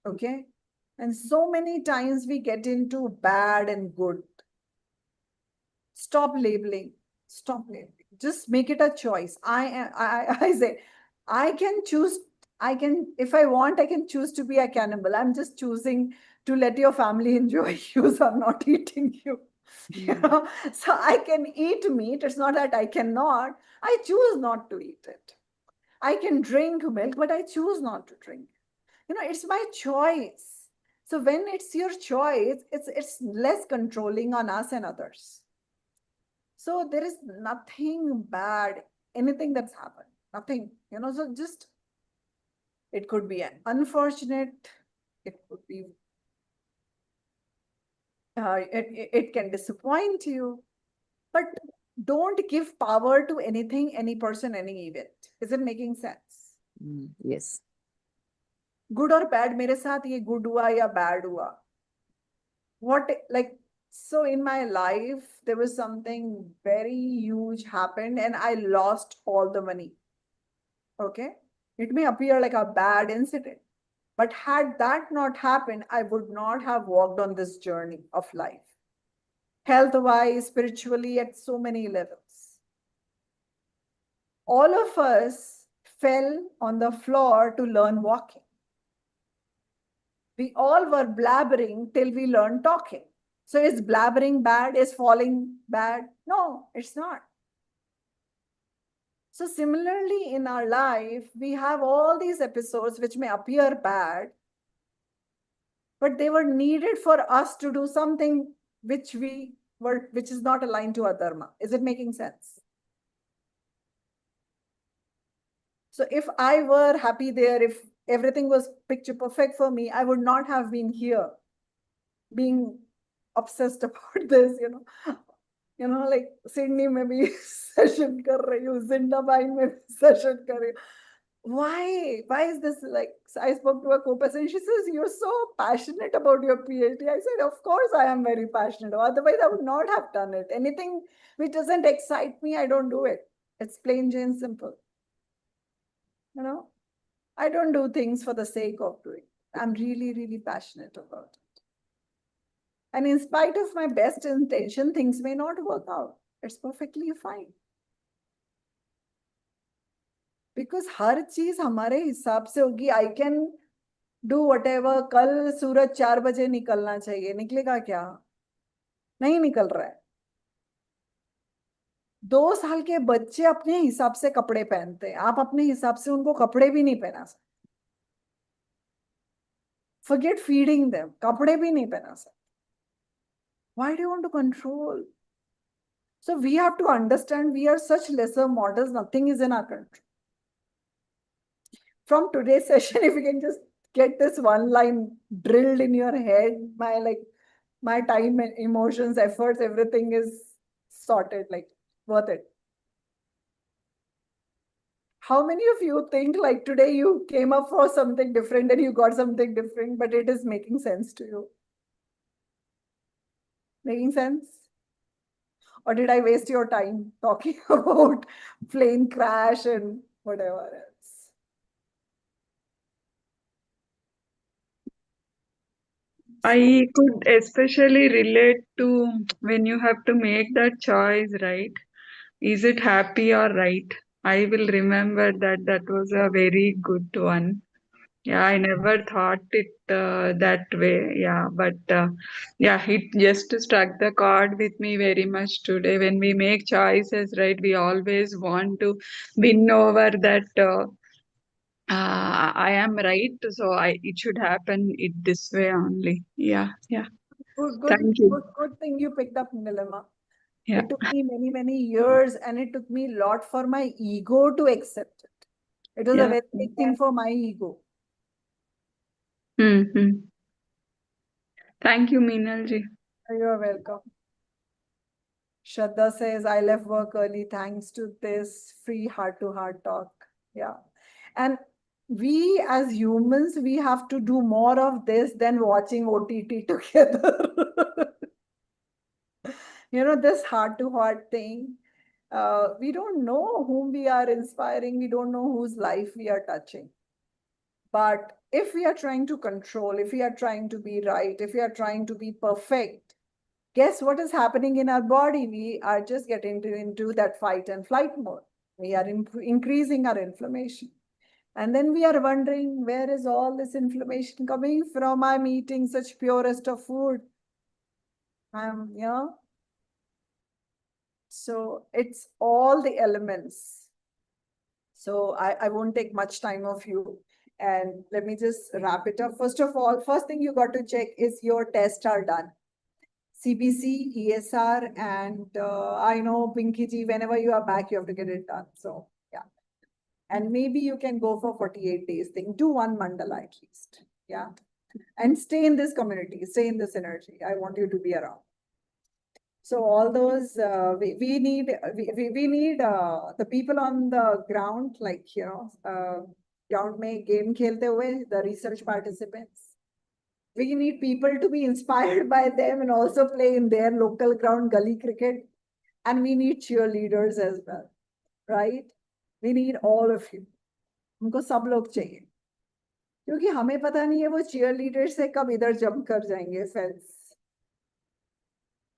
S1: Okay? And so many times we get into bad and good. Stop labeling. Stop labeling. Just make it a choice. I say, I can choose. If I want, I can choose to be a cannibal. I'm just choosing to let your family enjoy you. So I'm not eating you. You know? So I can eat meat. It's not that I cannot. I choose not to eat it. I can drink milk, but I choose not to drink. You know, it's my choice. So when it's your choice, it's less controlling on us and others. So there is nothing bad, anything that's happened, nothing, so just, it could be an unfortunate, it could be, it can disappoint you, but don't give power to anything, any person, any event. Is it making sense?
S4: Yes.
S1: Good or bad, मेरे साथ ये good हुआ या bad हुआ. What, like, so in my life, there was something very huge happened and I lost all the money. Okay. It may appear like a bad incident, but had that not happened, I would not have walked on this journey of life. Health-wise, spiritually, at so many levels. All of us fell on the floor to learn walking. We all were blabbering till we learned talking. So is blabbering bad? Is falling bad? No, it's not. So similarly in our life, we have all these episodes which may appear bad, but they were needed for us to do something which is not aligned to our dharma. Is it making sense? So if I were happy there, if everything was picture perfect for me, I would not have been here being obsessed about this, like Sydney में भी session कर रही हूँ, Zindabai में भी session कर रही हूँ. Why is this like, I spoke to a co-person, she says, you're so passionate about your PhD. I said, of course I am very passionate. Otherwise I would not have done it. Anything which doesn't excite me, I don't do it. It's plain Jane simple. I don't do things for the sake of doing. I'm really, really passionate about it. And in spite of my best intention, things may not work out. It's perfectly fine. Because हर चीज हमारे हिसाब से होगी. I can do whatever. कल सूरज 4 बजे निकलना चाहिए. निकलेगा क्या? नहीं निकल रहा है. 2 साल के बच्चे अपने हिसाब से कपड़े पहनते हैं. आप अपने हिसाब से उनको कपड़े भी नहीं पहना सकते. Forget feeding them. कपड़े भी नहीं पहना सकते. Why do you want to control? So we have to understand we are such lesser models. Nothing is in our control. From today's session, if you can just get this one line drilled in your head, my time and emotions, efforts, everything is sorted, like worth it. How many of you think like today you came up for something different and you got something different, but it is making sense to you? Making sense? Or did I waste your time talking about plane crash and whatever else?
S7: I could especially relate to when you have to make that choice, right? Is it happy or right? I will remember that was a very good one. Yeah, I never thought it that way. Yeah, but yeah, it just struck the chord with me very much today. When we make choices, right, we always want to win over that. I am right, so it should happen this way only. Yeah. Thank you.
S1: Good thing you picked up, Nilima.
S7: Yeah.
S1: It took me many, many years, and it took me a lot for my ego to accept it. It was a very big thing for my ego.
S7: Mm-hmm. Thank you, Meenalji.
S1: You're welcome. Shraddha says, I left work early thanks to this free heart-to-heart talk. Yeah. And we as humans, we have to do more of this than watching OTT together. This heart-to-heart thing. We don't know whom we are inspiring. We don't know whose life we are touching. But if we are trying to control, if we are trying to be right, if we are trying to be perfect, guess what is happening in our body? We are just getting into that fight and flight mode. We are increasing our inflammation. And then we are wondering, where is all this inflammation coming from? I'm eating such purest of food. So it's all the elements. So I won't take much time of you. And let me just wrap it up. First of all, first thing you got to check is your tests are done. CBC, ESR, and I know Pinky ji, whenever you are back, you have to get it done. So yeah. And maybe you can go for 48 days thing. Do one mandala at least. Yeah. And stay in this community, stay in this energy. I want you to be around. So all those we need the people on the ground, like ground में game खेलते हुए, the research participants. We need people to be inspired by them and also play in their local ground gully cricket. And we need cheerleaders as well, right? We need all of you. हमको सब लोग चाहिए, क्योंकि हमें पता नहीं है वो cheerleader से कब इधर jump कर जाएंगे fence.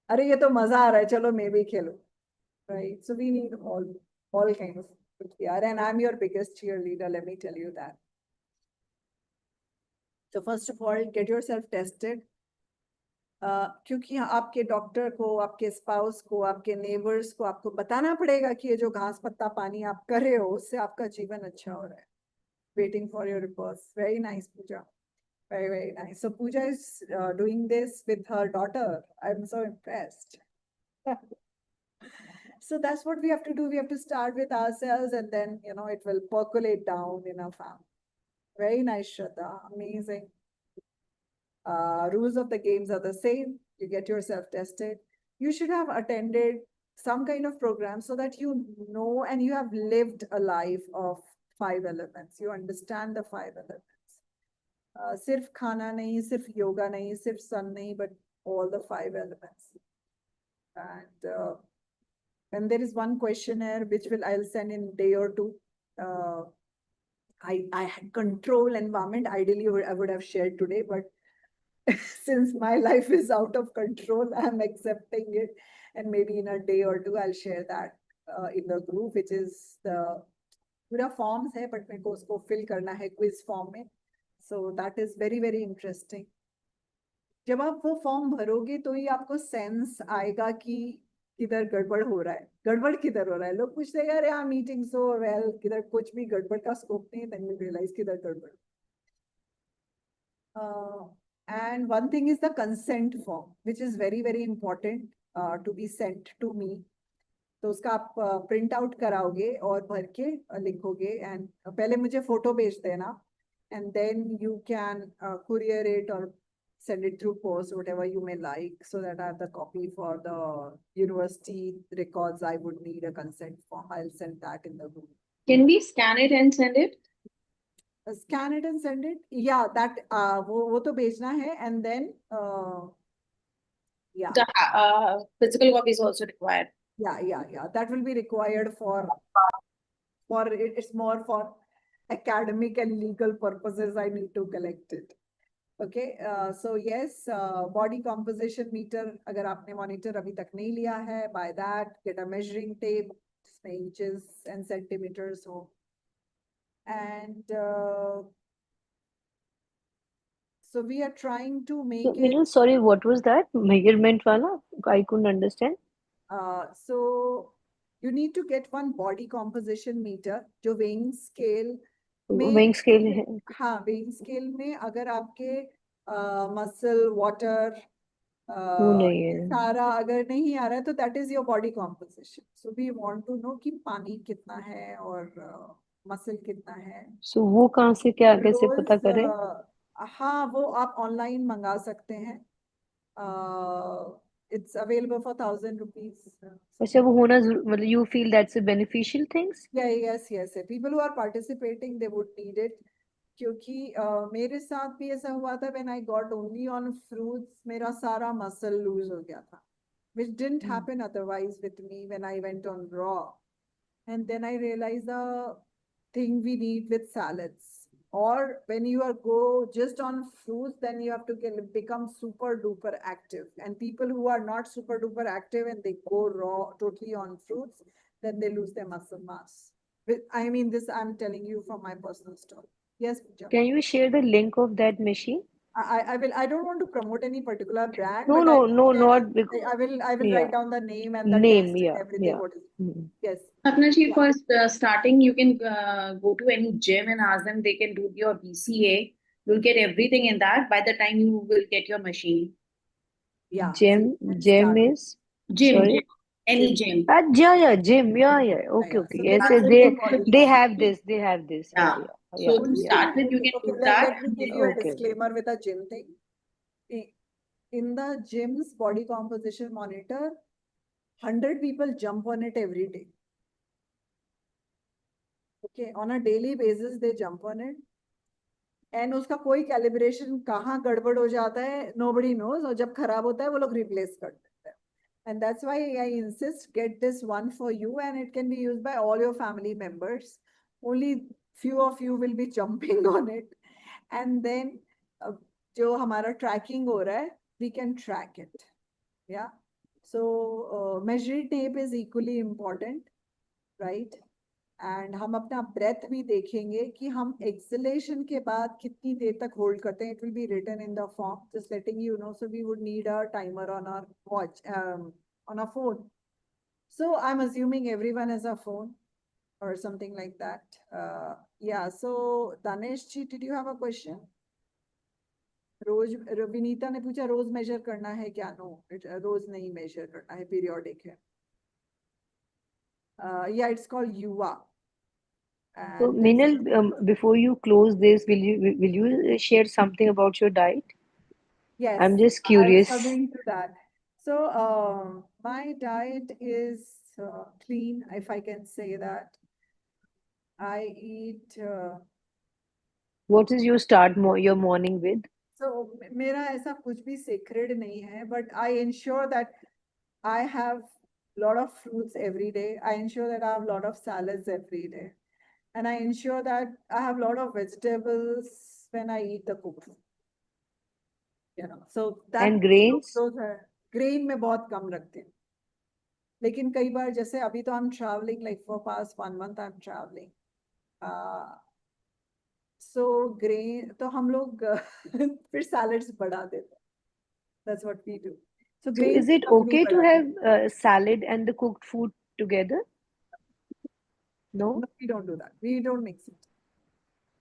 S1: अरे ये तो मजा आ रहा है, चलो मैं भी खेलूं, right? So we need all kind of people here, and I'm your biggest cheerleader, let me tell you that. So first of all, get yourself tested. क्योंकि आपके डॉक्टर को, आपके स्पाउस को, आपके नेबर्स को आपको बताना पड़ेगा कि ये जो घास पत्ता पानी आप कर रहे हो उससे आपका जीवन अच्छा हो रहा है. Waiting for your reports. Very nice, Pooja. Very, very nice. So Pooja is doing this with her daughter. I'm so impressed. So that's what we have to do. We have to start with ourselves, and then, it will percolate down in our family. Very nice, Shraddha. Amazing. Rules of the games are the same. You get yourself tested. You should have attended some kind of program so that you know and you have lived a life of 5 elements. You understand the 5 elements. Sirf khana nahi, sirf yoga nahi, sirf sun nahi, but all the 5 elements. And there is one questionnaire which I'll send in a day or two. I had control environment. Ideally, I would have shared today, but since my life is out of control, I'm accepting it. And maybe in a day or two, I'll share that in the group, which is the पूरा forms है, but मेरे को उसको fill करना है quiz form में. So that is very, very interesting. जब आप वो form भरोगे तो ही आपको sense आएगा कि किधर गड़बड़ हो रहा है. गड़बड़ किधर हो रहा है? लोग पूछते हैं यार I'm eating so well, किधर कुछ भी गड़बड़ का scope नहीं. Then you realize किधर गड़बड़. And one thing is the consent form, which is very, very important to be sent to me. तो उसका आप प्रिंट आउट कराओगे और भर के लिखोगे, एंड पहले मुझे फोटो भेज देना, and then you can courier it or send it through post, whatever you may like, so that I have the copy for the university records. I would need a consent form. I'll send that in the group.
S5: Can we scan it and send it?
S1: Scan it and send it. Yeah, that वो तो भेजना है, and then yeah.
S5: The physical copy is also required.
S1: Yeah. That will be required for it's more for academic and legal purposes. I need to collect it. Okay. So yes, body composition meter. अगर आपने monitor अभी तक नहीं लिया है, by that get a measuring tape, जिसमें inches and centimeters हो. And so we are trying to make it.
S2: Minal, sorry, what was that? Measurement wala? I couldn't understand.
S1: So you need to get one body composition meter, जो weighing scale में,
S2: Weighing scale है.
S1: हाँ, weighing scale में अगर आपके muscle, water,
S2: नहीं है.
S1: सारा अगर नहीं आ रहा है तो that is your body composition. So we want to know कि पानी कितना है और muscle कितना है.
S2: So वो कहाँ से क्या कैसे पता करें?
S1: हाँ, वो आप online मंगा सकते हैं. It's available for 1,000 rupees.
S2: अच्छा वो होना मतलब you feel that's a beneficial things?
S1: Yeah, yes. People who are participating, they would need it. क्योंकि मेरे साथ भी ऐसा हुआ था, when I got only on fruits, मेरा सारा muscle lose हो गया था, which didn't happen otherwise with me when I went on raw. And then I realized the thing we need with salads. Or when you go just on fruits, then you have to become super duper active. And people who are not super duper active and they go raw totally on fruits, then they lose their muscle mass. I mean, this I'm telling you from my personal story. Yes, Pooja.
S2: Can you share the link of that machine?
S1: I will. I don't want to promote any particular brand.
S2: No,
S1: but
S2: not because
S1: I will
S2: yeah.
S1: write down the name and the
S2: Name,
S1: test
S2: yeah,
S1: and everything.
S2: yeah.
S1: What is Yes.
S5: Sapna ji,
S1: Yeah.
S5: for starting, you can go to any gym and ask them they can do your BCA. You'll get everything in that by the time you will get your machine.
S1: Yeah. So
S2: Gem,
S1: you can
S2: gem
S1: start with
S2: is
S5: Gym,
S2: sorry.
S5: gym, any
S1: gym.
S5: gym.
S2: Yeah, gym. Yeah. Okay,
S1: Yeah.
S2: okay.
S1: So
S2: Yes,
S1: there
S5: That's
S1: are
S2: yes.
S5: a
S2: They
S5: good
S1: gym
S5: body.
S2: they
S1: bodies.
S2: have this. They have this. Yeah,
S5: Yeah.
S2: yeah.
S5: So to
S1: Only,
S5: start with, you can
S1: okay,
S5: do that.
S1: let me give you a
S2: Okay.
S1: disclaimer with a gym thing. In the gym's body composition monitor, 100 people jump on it every day. Okay, on a daily basis they jump on it. And उसका कोई calibration कहाँ गड़बड़ हो जाता है nobody knows, और जब खराब होता है वो लोग रिप्लेस कर देते हैं. And that's why I insist, get this one for you, and it can be used by all your family members. Only few of you will be jumping on it, and then जो हमारा tracking हो रहा है, we can track it. Yeah. So measuring tape is equally important, right? And हम अपना breath भी देखेंगे कि हम एक्सलेशन के बाद कितनी देर तक होल्ड करते हैं. It will be written in the form, just letting you know. So we would need a timer on our watch, on a phone. So I'm assuming everyone has a phone or something like that. Yeah, so Danesh ji, did you have a question? रोज, विनीता ने पूछा रोज major करना है क्या? No, रोज नहीं major करना है, periodic है. Yeah, it's called युवा.
S2: So,
S1: And
S2: Minal, before you close this, will you share something about your diet?
S1: yes,
S2: I'm just
S1: I was
S2: curious.
S1: coming to that. So my diet is clean, if I can say that. I eat.
S2: What is your your morning with?
S1: So मेरा ऐसा कुछ भी sacred नहीं है, but I ensure that I have a lot of fruits every day. I ensure that I have a lot of salads every day, and I ensure that I have a lot of vegetables when I eat the cooked food. You know, so that
S2: And grains?
S1: those are grain में बहुत कम रखते हैं. लेकिन कई बार जैसे अभी तो I'm traveling, like for past 1 month I'm traveling. So grain तो हम लोग फिर salads बढ़ा देते हैं. That's what we do. So
S2: So,
S1: grains
S2: is it
S1: कम नहीं
S2: okay to
S1: बढ़ाते.
S2: have salad and the cooked food together? No?
S1: No, we don't do that. We don't mix it.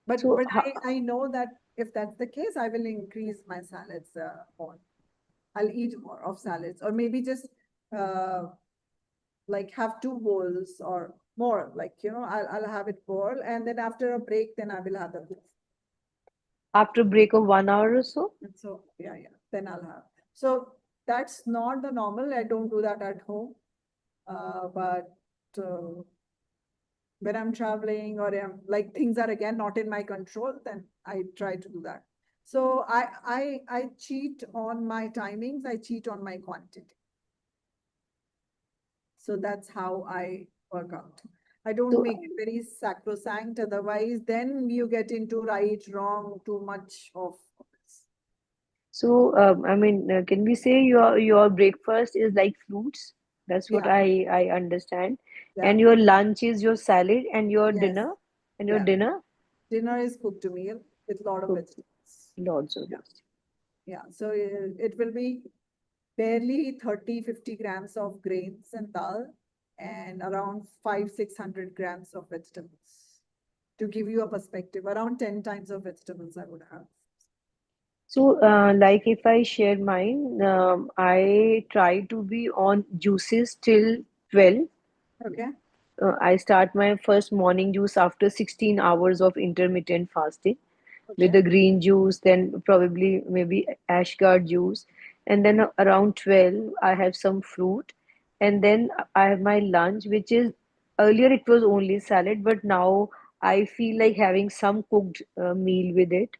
S1: But
S2: So,
S1: I know that if that's the case, I will increase my salads more. I'll eat more of salads, or maybe just like have 2 bowls or more, like, you know, I'll have it bowl, and then after a break, then I will have the cook.
S2: after a break of 1 hour or so?
S1: And so, yeah, then I'll have. So that's not the normal. I don't do that at home. But when I'm traveling or like things are again not in my control, then I try to do that. So I cheat on my timings. I cheat on my quantity. So that's how I work out. I don't
S2: So,
S1: make it very sacrosanct. Otherwise, then you get into right, wrong, too much of this.
S2: so I mean, can we say your breakfast is like fruits? That's what
S1: Yeah,
S2: I understand.
S1: yeah,
S2: And your lunch is your salad, and your
S1: yes,
S2: dinner, and your
S1: yeah.
S2: dinner,
S1: Dinner is cooked meal with a lot of
S2: cooked
S1: vegetables.
S2: lots of
S1: Yeah,
S2: vegetables.
S1: yeah. So it will be barely 30-50 grams of grains and dal, and around 500-600 grams of vegetables. To give you a perspective, around 10 times of vegetables I would have.
S2: So, like if I share mine, I try to be on juices till 12.
S1: Okay.
S2: I start my first morning juice after 16 hours of intermittent fasting with
S1: Okay.
S2: the green juice, then probably maybe ashgard juice, and then around 12 I have some fruit, and then I have my lunch, which is earlier it was only salad, but now I feel like having some cooked meal with it.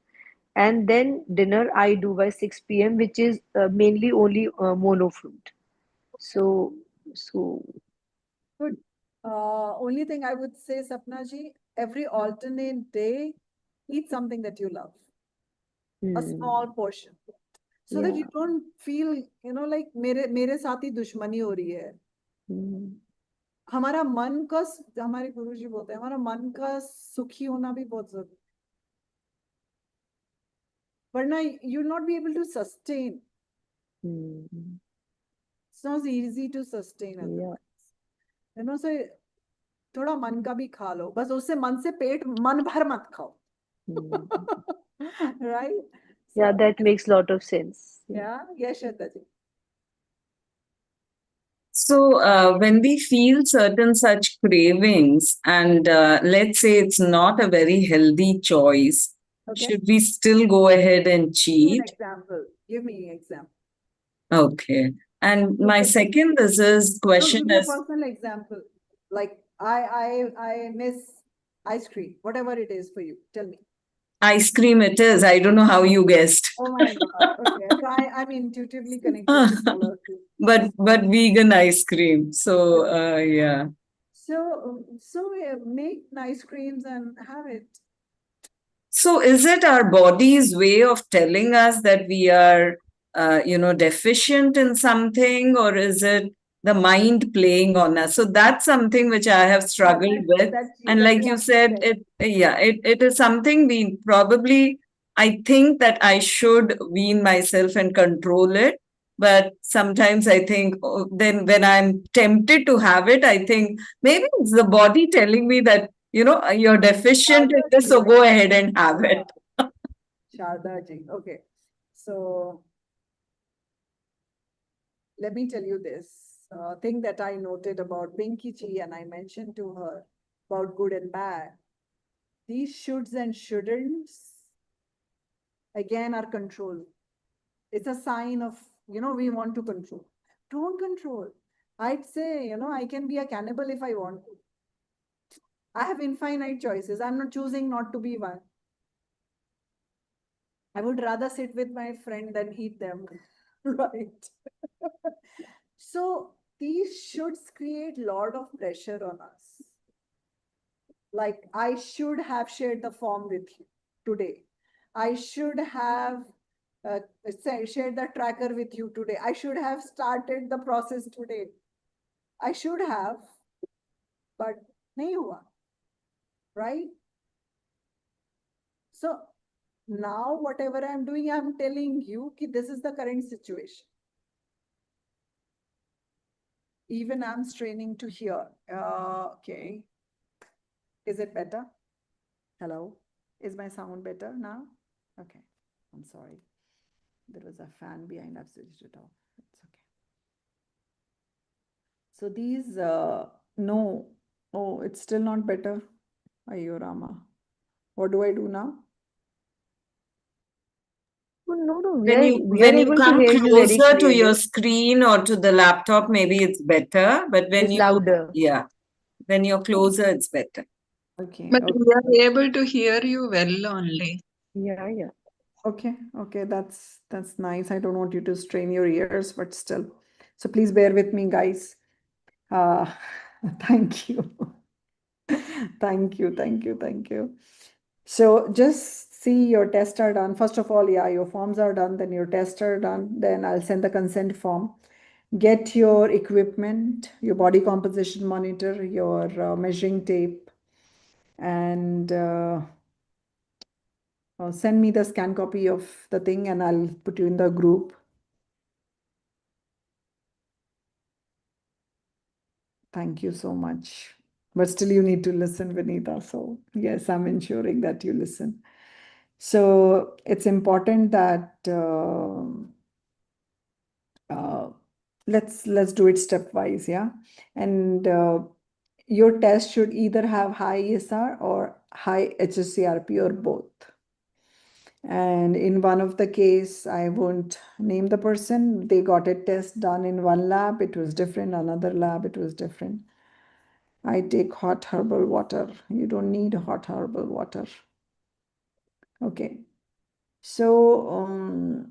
S2: And then dinner I do by 6 p.m., which is mainly only mono fruit. So, so
S1: Good. Only thing I would say, Sapna ji, every alternate day, eat something that you love, a small portion, so that you
S2: yeah.
S1: don't feel, you know, like मेरे साथ ही दुश्मनी हो रही है. हमारा मन का, हमारे गुरुजी बोलते हैं, हमारा मन का सुखी होना भी बहुत जरूरी. वरना you'll not be able to sustain. It's not easy to sustain otherwise.
S2: Yeah.
S1: You know, so थोड़ा मन का भी खा लो, बस उससे मन से पेट मन भर मत खाओ. Right?
S2: Yeah,
S1: So,
S2: that makes a lot of sense.
S1: yeah, yes, Shraddha ji.
S8: So, when we feel certain such cravings, and let's say it's not a very healthy choice,
S1: Okay.
S8: should we still go ahead and
S1: Give me an
S8: cheat?
S1: example. Give me an example.
S8: Okay. And my
S1: Okay.
S8: second, this is
S1: No,
S8: question
S1: give me a
S8: is
S1: personal example. Like I miss ice cream, whatever it is for you. Tell me.
S8: ice cream it is. I don't know how you guessed.
S1: Oh my God. Okay. So I'm intuitively connected with all of you.
S8: But vegan ice cream. So yeah.
S1: So make nice creams and have it.
S8: So is it our body's way of telling us that we are, deficient in something, or is it the mind playing on us? So that's something which I have struggled with. And like you said, it is something we probably, I think that I should wean myself and control it. But sometimes I think, then when I'm tempted to have it, I think maybe it's the body telling me that, you're deficient in this, so go ahead and have it.
S1: Sharda ji. Okay. So let me tell you this thing that I noted about Pinky ji, and I mentioned to her about good and bad. These shoulds and shouldn'ts again are control. It's a sign of, we want to control. Don't control. I'd say, I can be a cannibal if I want to. I have infinite choices. I'm not choosing not to be one. I would rather sit with my friend than eat them. Right. So these shoulds create a lot of pressure on us. Like I should have shared the form with you today. I should have shared the tracker with you today. I should have started the process today. I should have, but nahi hua. Right? So now whatever I'm doing, I'm telling you that this is the current situation. Even I'm straining to hear. Okay. Is it better? Hello? Is my sound better now? Okay. I'm sorry. There was a fan behind. I've switched it off. It's okay. So these, no. Oh, it's still not better. Ayyo Rama. What do I do now?
S2: Oh, no,
S8: When you
S2: we are able to
S8: come
S2: hear you very
S8: closer to your
S2: clearly.
S8: screen or to the laptop, maybe it's better. But when
S2: It's louder.
S8: when you're closer, it's better.
S1: Okay.
S7: But
S1: Okay.
S7: we are able to hear you well only.
S2: Yeah.
S1: Okay, that's nice. I don't want you to strain your ears, but still. So please bear with me, guys. Thank you. Thank you. So just see your tests are done. First of all, yeah, your forms are done, then your tests are done. Then I'll send the consent form. Get your equipment, your body composition monitor, your measuring tape, and send me the scan copy of the thing and I'll put you in the group. Thank you so much. But still you need to listen, Vinita. So yes, I'm ensuring that you listen. So it's important that let's do it stepwise, yeah. And your test should either have high ESR or high HSCRP or both. And in one of the case, I won't name the person, they got a test done in one lab, it was different, another lab, it was different. I take hot herbal water. You don't need hot herbal water. Okay. So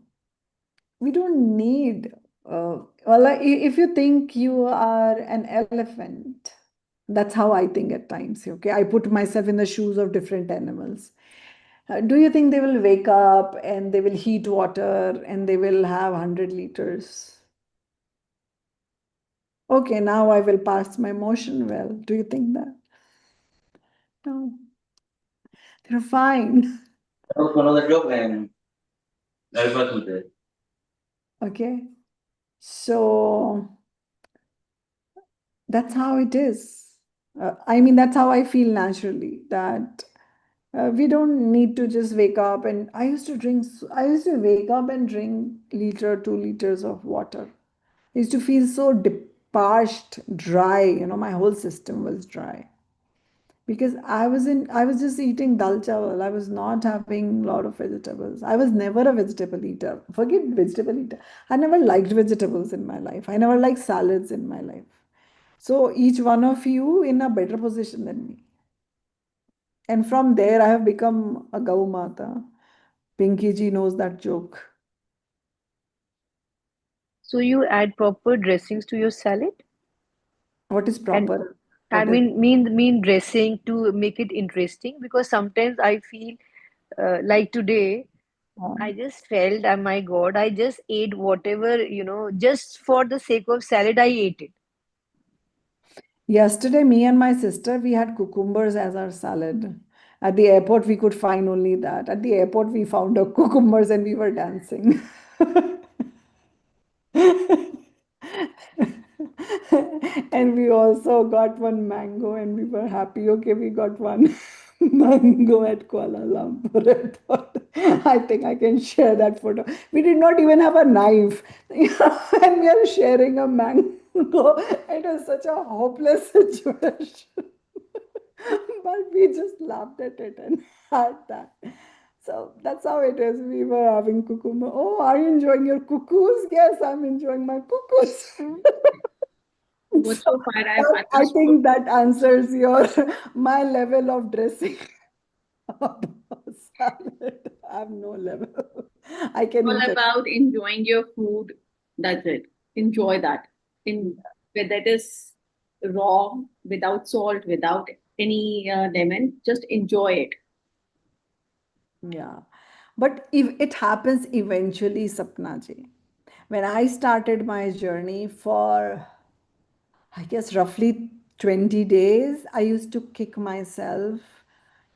S1: we don't need, if you think you are an elephant, that's how I think at times. Okay. I put myself in the shoes of different animals. Do you think they will wake up and they will heat water and they will have 100 liters? Okay, now I will pass my motion well. Do you think that? No. They're fine. Okay. So that's how it is. I mean, that's how I feel naturally, that we don't need to just wake up. And I used to wake up and drink 2 liters of water. I used to feel so parched, dry, my whole system was dry. Because I was just eating dal chawal. I was not having a lot of vegetables. I was never a vegetable eater. Forget vegetable eater. I never liked vegetables in my life. I never liked salads in my life. So each one of you in a better position than me. And from there, I have become a Gau Mata. Pinky ji knows that joke.
S2: So you add proper dressings to your salad?
S1: What is
S2: And
S1: proper?
S2: I
S1: What is
S2: mean dressing to make it interesting, because sometimes I feel like today I just felt, oh my God, I just ate whatever, just for the sake of salad, I ate it.
S1: Yesterday, me and my sister, we had cucumbers as our salad. At the airport, we could find only that. At the airport, we found a cucumbers and we were dancing. And we also got one mango and we were happy. Okay, we got one mango at Kuala Lumpur airport. I think I can share that photo. We did not even have a knife. And we are sharing a mango. It was such a hopeless situation. But we just laughed at it and had that. So that's how it is. We were having cucumber. Oh, are you enjoying your cuckoos? Yes, I'm enjoying my cuckoos.
S5: What's
S1: So
S5: so far
S1: that, I think that answers your my level of dressing of salad. I have no level. I can
S5: all
S1: eat it.
S5: about enjoying your food. That's it. Enjoy that. In whether it is raw, without salt, without any lemon, just enjoy it.
S1: Yeah. But if it happens eventually, Sapna ji. When I started my journey for, I guess, roughly 20 days, I used to kick myself.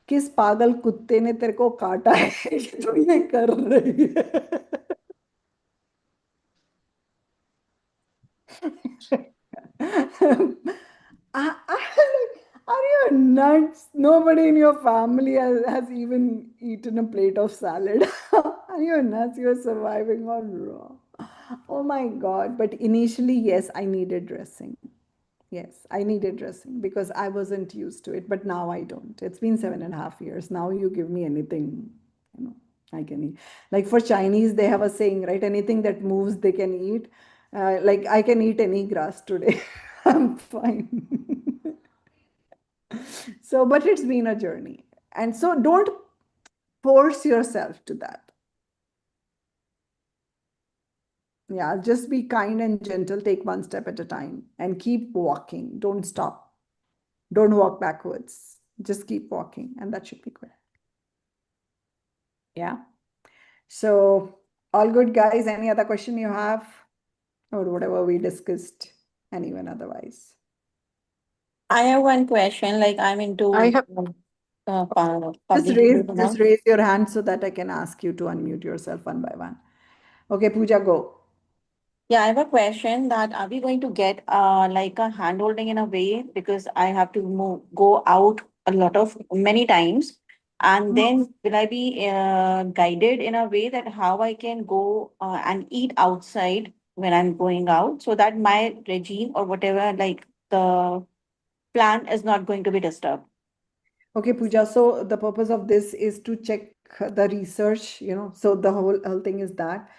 S1: किस पागल कुत्ते ने तेरे को काटा है कि तू ये कर रही है? Are you nuts? Nobody in your family has even eaten a plate of salad. Are you nuts? You're surviving on raw. Oh my God. But initially, yes, I needed dressing. Yes, I needed dressing because I wasn't used to it, but now I don't. It's been 7.5 years. Now you give me anything, I can eat. Like for Chinese, they have a saying, right? Anything that moves, they can eat. Like I can eat any grass today. I'm fine. So, but it's been a journey. And so don't force yourself to that. Yeah, just be kind and gentle. Take one step at a time and keep walking. Don't stop. Don't walk backwards. Just keep walking, and that should be good. Yeah. So, all good, guys. Any other question you have, or whatever we discussed, and even otherwise?
S4: I have one question. Like I'm into
S2: I have
S1: Just raise your hand so that I can ask you to unmute yourself one by one. Okay, Pooja, go.
S4: Yeah, I have a question that are we going to get like a hand holding in a way, because I have to go out a lot of many times, and then will I be guided in a way that how I can go and eat outside when I'm going out, so that my regime or whatever, like the plan is not going to be disturbed.
S1: Okay, Pooja. So the purpose of this is to check the research, so the whole thing is that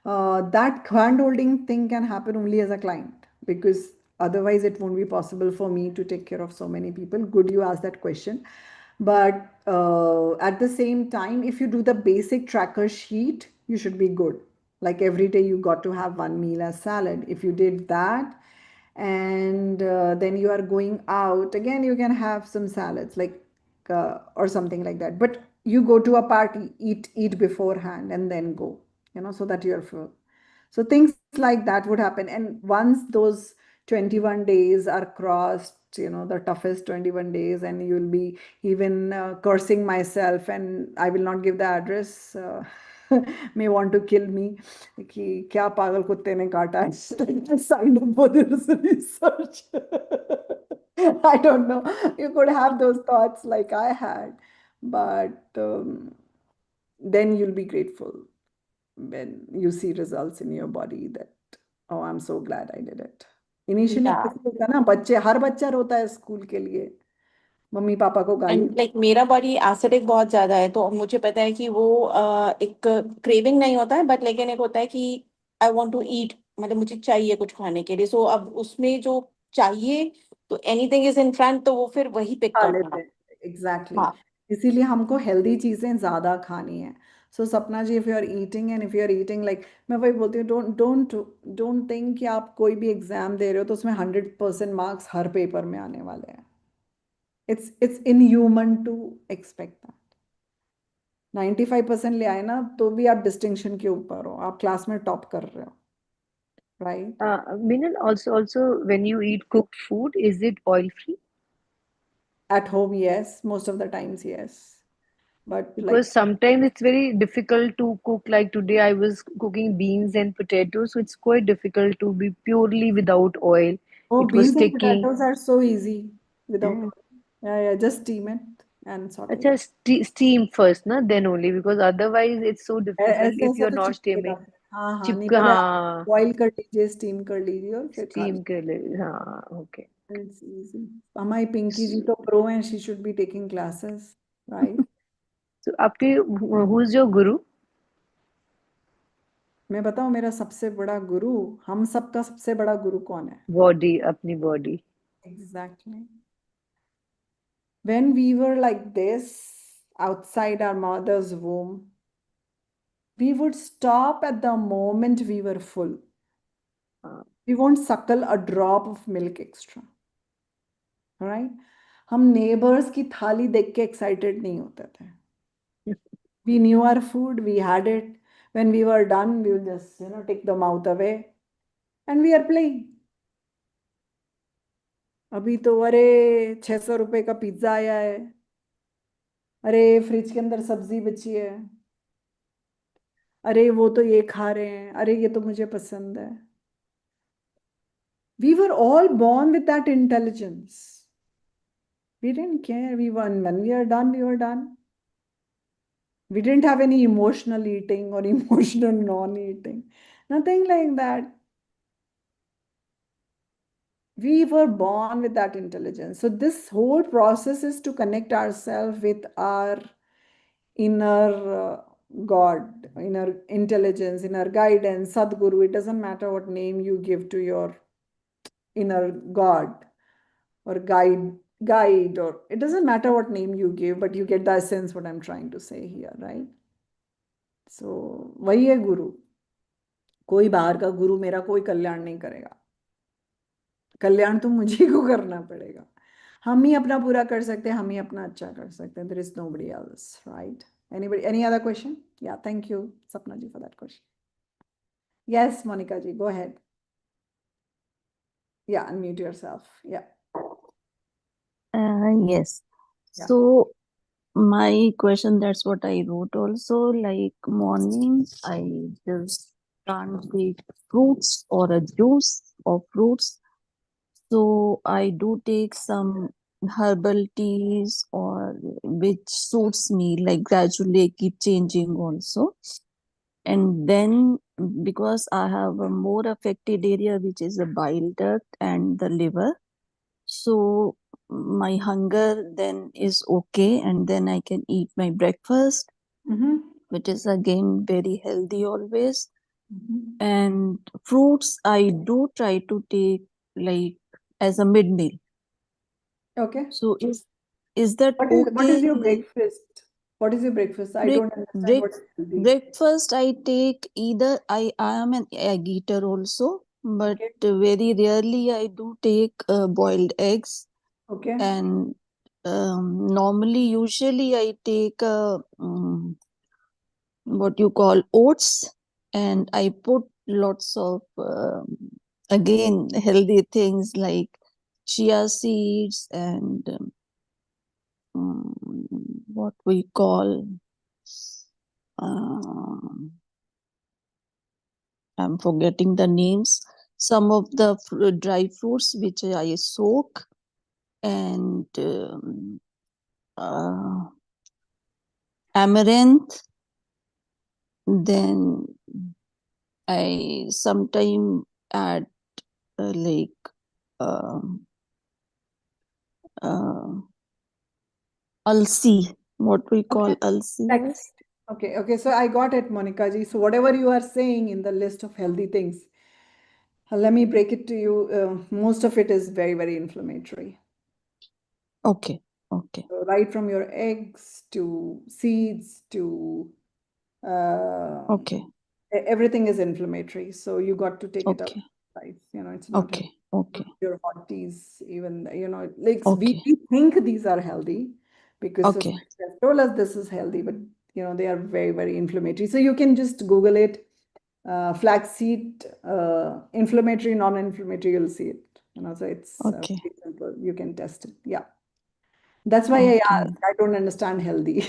S1: that hand holding thing can happen only as a client, because otherwise it won't be possible for me to take care of so many people. Good, you asked that question. But at the same time, if you do the basic tracker sheet, you should be good. Like every day you got to have one meal as salad. If you did that, and then you are going out again, you can have some salads, like or something like that. But you go to a party, eat beforehand and then go, so that you're full. So things like that would happen. And once those 21 days are crossed, the toughest 21 days, and you'll be even cursing myself, and I will not give the address, may want to kill me कि क्या पागल कुत्ते ने काटा है. I signed up for this research. I don't know. You could have those thoughts like I had, but then you'll be grateful when you see results in your body that, oh, I'm so glad I did it. Initially
S5: Yeah.
S1: कैसे होता है ना, बच्चे हर बच्चा रोता है school के लिए, मम्मी पापा को गाली।
S5: एंड लाइक मेरा बॉडी एसिडिक बहुत ज्यादा है, तो मुझे पता है कि वो एक क्रेविंग नहीं होता है, बट लेकिन एक होता है कि आई वांट टू ईट, मतलब मुझे चाहिए कुछ खाने के लिए। सो अब उसमें जो चाहिए, तो एनीथिंग इज इन फ्रंट, तो वो फिर वही पिक
S1: खा
S5: करना
S1: लेते
S5: है।
S1: हैं एग्जैक्टली।
S5: हाँ।
S1: इसीलिए हमको हेल्दी चीजें ज्यादा खानी है। So Sapna ji, if you are eating and if you are eating like, मैं वही बोलती हूँ, डोंट डोंट डोंट थिंक कि आप कोई भी एग्जाम दे रहे हो तो उसमें 100% मार्क्स हर पेपर में आने वाले हैं। It's inhuman to expect that. 95% ले आए ना तो भी आप डिस्टिंक्शन के ऊपर हो, आप क्लास में टॉप कर रहे हो, right?
S2: Minal, also when you eat cooked food, is it oil free?
S1: At home, yes, most of the times, yes. But like,
S2: Because sometimes it's very difficult to cook. Like today, I was cooking beans and potatoes, so it's quite difficult to be purely without oil.
S1: oh,
S2: It was
S1: beans and
S2: sticky.
S1: potatoes are so easy without
S2: Mm.
S1: oil. Yeah, just steam it and saute it.
S2: Acha, steam first, na? Then only, because otherwise it's so difficult
S1: ऐसे
S2: if
S1: ऐसे
S2: you're
S1: तो
S2: not
S1: चिपकेगा
S2: steaming.
S1: फिर। हाँ हाँ, नहीं,
S2: चिपका,
S1: पहले आप
S2: हाँ,
S1: बॉईल कर लीजिए, स्टीम कर लीजिए और फिर खा
S2: steam के लिए, हाँ, okay.
S1: लीजिए। It's easy. हमारी पिंकी जी तो प्रो हैं, she should be taking classes, right?
S2: So, आपके who's your guru?
S1: मैं बताऊं, मेरा सबसे बड़ा गुरु, हम सबका सबसे बड़ा गुरु कौन है?
S2: Body, अपनी body.
S1: Exactly. When we were like this, outside our mother's womb, we would stop at the moment we were full. We won't suckle a drop of milk extra. Right? हम neighbors की थाली देख के excited नहीं होते थे. We knew our food, we had it. When we were done, we would just, take the mouth away and we are playing. अभी तो अरे 600 रुपए का पिज्जा आया है, अरे फ्रिज के अंदर सब्जी बची है, अरे वो तो ये खा रहे हैं, अरे ये तो मुझे पसंद है. We were all born with that intelligence. We didn't care. When we are done, we were done. We didn't have any emotional eating or emotional non-eating. Nothing like that. We were born with that intelligence. So this whole process is to connect ourselves with our inner God, inner intelligence, inner guidance, Sadguru. It doesn't matter what name you give to your inner God or guide, or it doesn't matter what name you give, but you get the essence what I'm trying to say here, right? So वही है गुरु. कोई बाहर का गुरु मेरा कोई कल्याण नहीं करेगा. कल्याण तो मुझे को करना पड़ेगा. हम ही अपना पूरा कर सकते हैं, हम ही अपना अच्छा कर सकते हैं. There is nobody else, right? Anybody, any other question? Yeah, thank you, Sapna ji, for that question. Yes, Monica ji, go ahead. Yeah, unmute yourself. Yeah.
S4: Yes.
S1: Yeah.
S4: So my question, that's what I wrote also, like morning, I just can't take fruits or a juice of fruits. So I do take some herbal teas or which suits me, like gradually I keep changing also. And then because I have a more affected area, which is the bile duct and the liver, so my hunger then is okay, and then I can eat my breakfast, which is again very healthy always. And fruits I do try to take like as a mid meal.
S1: Okay.
S4: So is that
S1: What
S4: okay?
S1: is your
S4: Like
S1: breakfast? What is your breakfast? I don't understand what is healthy.
S4: breakfast I take either I am an egg eater also, but very rarely I do take boiled eggs.
S1: Okay.
S4: And usually I take what you call oats, and I put lots of again healthy things like chia seeds and what we call I'm forgetting the names. Some of the dry fruits which I soak, and amaranth. Then I sometime add like ulsi, what we call
S1: Okay.
S4: ulsi.
S1: Next. Okay. So I got it, Monica ji. So whatever you are saying in the list of healthy things, let me break it to you. Most of it is very, very inflammatory.
S4: Okay.
S1: So right from your eggs to seeds to
S4: Okay.
S1: everything is inflammatory. So you got to take it out
S4: Okay.
S1: of life. It's not healthy.
S4: Okay.
S1: Your hot teas, even, like
S4: Okay.
S1: we think these are healthy because
S4: Okay.
S1: society has told us this is healthy, but they are very, very inflammatory. So you can just Google it, flaxseed, inflammatory, non-inflammatory, you'll see it. So it's
S4: Okay.
S1: pretty simple. You can test it. Yeah. That's why I
S4: Okay.
S1: asked. I don't understand healthy.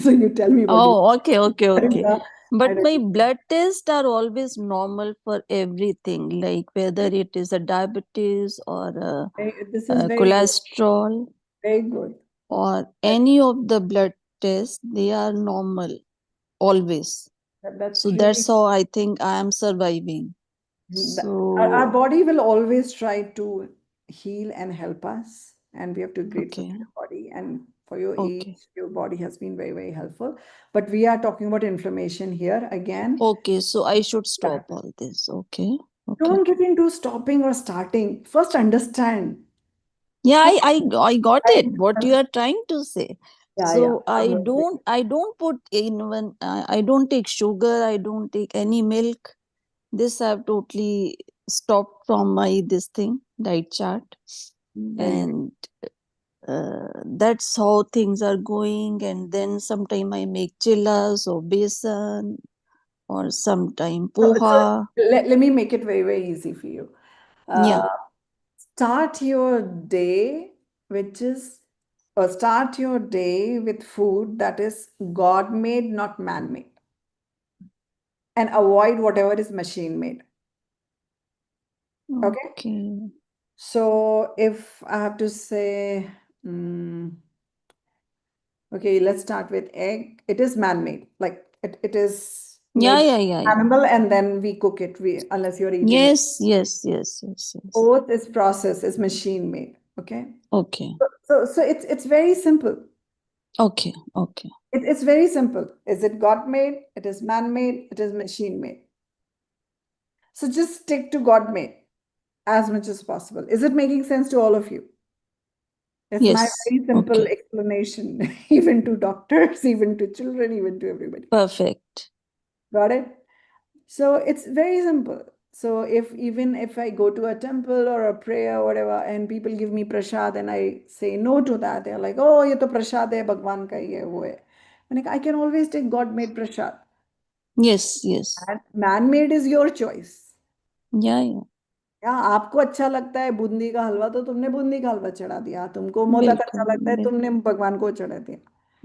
S1: So you tell me what you
S4: Oh, okay.
S1: Yeah,
S4: But
S1: I
S4: my
S1: don't-
S4: blood tests are always normal for everything, like whether it is a diabetes or
S1: This is
S4: a
S1: very good.
S4: cholesterol
S1: Very good.
S4: or any of the blood tests, they are normal always.
S1: That's
S4: So
S1: really
S4: that's how I think I am surviving.
S1: our
S4: So,
S1: body will always try to heal and help us, and we have to be grateful
S4: okay.
S1: to your body. And for your age,
S4: Okay.
S1: your body has been very, very helpful. But we are talking about inflammation here again.
S4: Okay. So I should stop all this. Okay. Okay.
S1: Don't get into stopping or starting. First, understand.
S4: Yeah,
S1: First,
S4: I got
S1: right?
S4: it. What you are trying to say.
S1: Yeah.
S4: So I don't put in when I don't take sugar. I don't take any milk. This I've totally stopped from my this thing diet chart,
S1: Very good.
S4: and that's how things are going. And then sometime I make chillas or besan, or sometime
S1: So
S4: poha.
S1: let me make it very, very easy for you.
S4: Yeah.
S1: Start your day, start your day with food that is God made, not man made, and avoid whatever is machine made. Okay.
S4: Okay.
S1: So if I have to say, okay, let's start with egg. It is man made, like it is made
S4: Yeah.
S1: animal, and then we cook it. Unless you're eating it.
S4: Yes.
S1: Both is processed, is machine made. Okay.
S4: Okay.
S1: So it's very simple.
S4: Okay.
S1: It's very simple. Is it God made? It is man made. It is machine made. So just stick to God made as much as possible. Is it making sense to all of you? It's my
S4: Yes.
S1: very simple
S4: Okay.
S1: explanation, even to doctors, even to children, even to everybody.
S4: Perfect.
S1: Got it? So it's very simple. So even if I go to a temple or a prayer or whatever, and people give me prasad and I say no to that, they're like, oh, ye to prasad hai, Bhagwan ka hi hai, wo hai. And I can always take God-made prasad.
S4: Yes.
S1: And man-made is your choice.
S4: Yeah.
S1: या आपको अच्छा लगता है बूंदी का हलवा तो तुमने बूंदी का हलवा चढ़ा दिया तुमको मोदक अच्छा लगता है
S4: बिल्कुल
S1: तुमने भगवान को चढ़ा दिया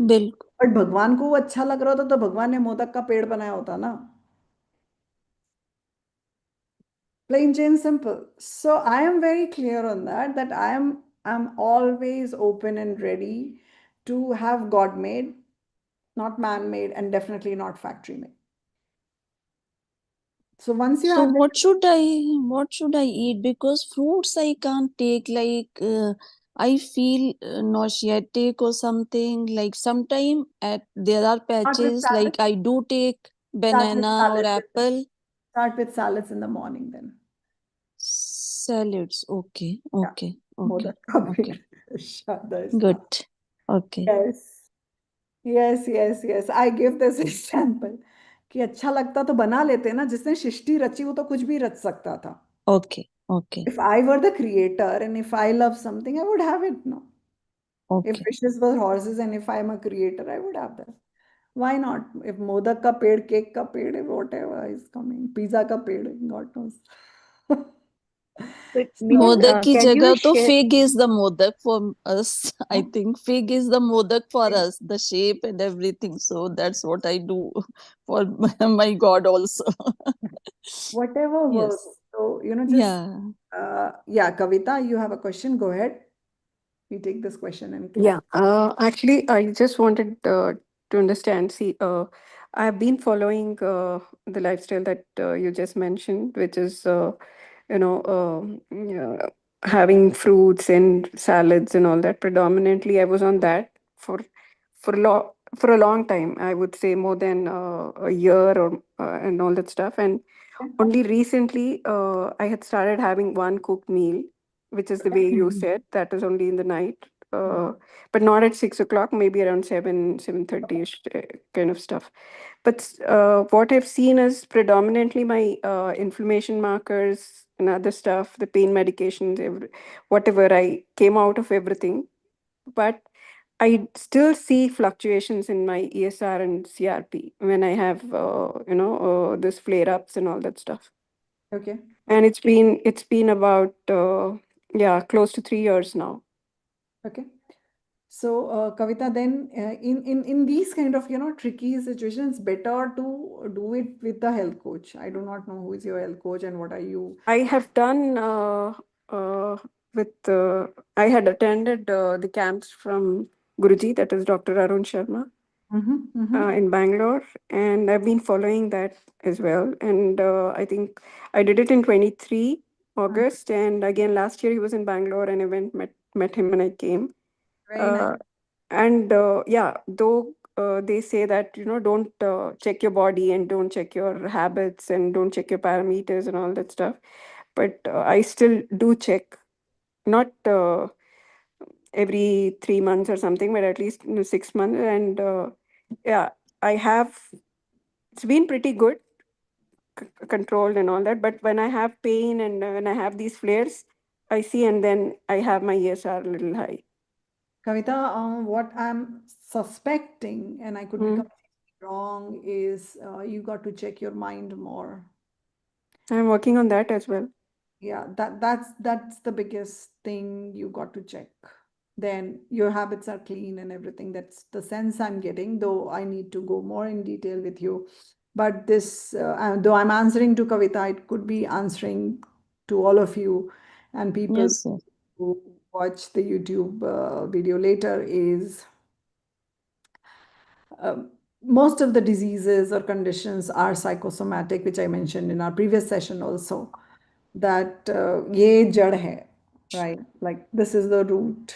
S4: बिल्कुल
S1: बट भगवान को वो अच्छा लग रहा होता तो भगवान ने मोदक का पेड़ बनाया होता ना plain Jane simple. So I am very clear on that I'm always open and ready to have God made, not man made, and definitely not factory made. So once you
S4: So
S1: have
S4: what should I eat? Because fruits I can't take, like I feel nauseatic or something. Like sometime there are
S1: start with
S4: patches,
S1: salads,
S4: like I do take
S1: start with
S4: banana or
S1: salads,
S4: apple.
S1: start with salads in the morning then.
S4: Salads. Okay.
S1: Modak ka
S4: Okay.
S1: पेड़ शादा is not.
S4: Good. Okay.
S1: Yes. I give this example कि अच्छा लगता तो बना लेते ना जिसने सृष्टि रची वो तो कुछ भी रच सकता था.
S4: Okay.
S1: If I were the creator and if I love something, I would have it now. If
S4: Okay.
S1: fishes were horses and if I'm a creator, I would have that. Why not? If modak ka ped, cake ka ped, whatever is coming, pizza ka ped, God knows.
S2: But
S4: Modak
S2: Minin,
S4: की
S2: can you
S4: जगह तो
S2: share?
S4: fig is the modak for us. I think fig is the modak for
S1: Fig.
S4: us, the shape and everything. So that's what I do for my God also.
S1: Whatever works.
S4: Yes.
S1: So,
S4: Yeah.
S1: Kavita, you have a question? Go ahead. we take this question and
S9: Yeah, actually, I just wanted to understand. See, I have been following the lifestyle that you just mentioned, which is, yeah, having fruits and salads and all that. Predominantly, I was on that for a long time. I would say more than a year or and all that stuff. And only recently, I had started having one cooked meal, which is the way you said. That is only in the night, but not at 6 o'clock. Maybe around 7:30 ish kind of stuff. But what I've seen is predominantly my inflammation markers and other stuff, the pain medications, whatever. I came out of everything, but I still see fluctuations in my ESR and CRP when I have, this flare ups and all that stuff.
S1: Okay.
S9: And it's been about close to 3 years now.
S1: Okay. So, Kavita, then in these kind of tricky situations, better to do it with the health coach. I do not know who is your health coach and what are you.
S9: I have done with I had attended the camps from Guruji, that is Dr. Arun Sharma, in Bangalore, and I've been following that as well. And I think I did it in 23 August, and again last year he was in Bangalore, and I met him when I came.
S1: Very nice.
S9: And though they say that don't check your body and don't check your habits and don't check your parameters and all that stuff, but I still do check, not every 3 months or something, but at least 6 months. And I have, it's been pretty good, controlled and all that. But when I have pain and when I have these flares, I see, and then I have my ESR a little high.
S1: Kavita, what I'm suspecting, and I could be completely wrong, is you got to check your mind more.
S9: I'm working on that as well.
S1: Yeah, that's the biggest thing you got to check. Then your habits are clean and everything. That's the sense I'm getting, though I need to go more in detail with you. But this, though I'm answering to Kavita, it could be answering to all of you and people
S4: Yes, sir.
S1: who watch the YouTube video later is most of the diseases or conditions are psychosomatic, which I mentioned in our previous session also, that ye jad hai, right? Like this is the root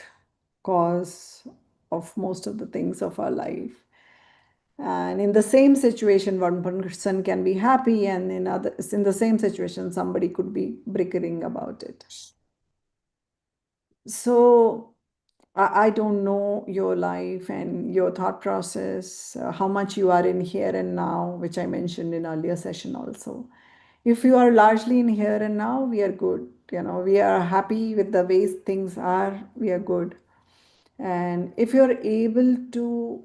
S1: cause of most of the things of our life. And in the same situation, one person can be happy, and in the same situation, somebody could be bickering about it. So I don't know your life and your thought process, how much you are in here and now, which I mentioned in earlier session also. If you are largely in here and now, we are good. We are happy with the ways things are, we are good. And if you're able to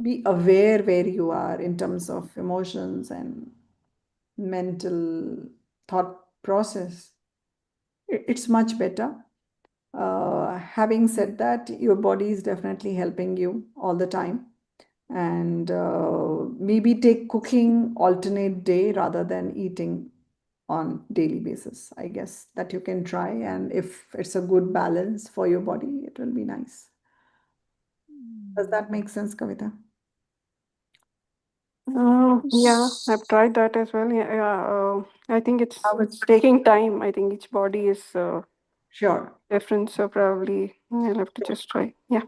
S1: be aware where you are in terms of emotions and mental thought process, it's much better. Having said that, your body is definitely helping you all the time. And maybe take cooking alternate day rather than eating on daily basis. I guess that you can try. And if it's a good balance for your body, it will be nice. Does that make sense, Kavita?
S9: Yeah, I've tried that as well. Yeah, I think it's taking time. I think each body is
S1: Sure.
S9: different, so probably I'll have to just try. Yeah,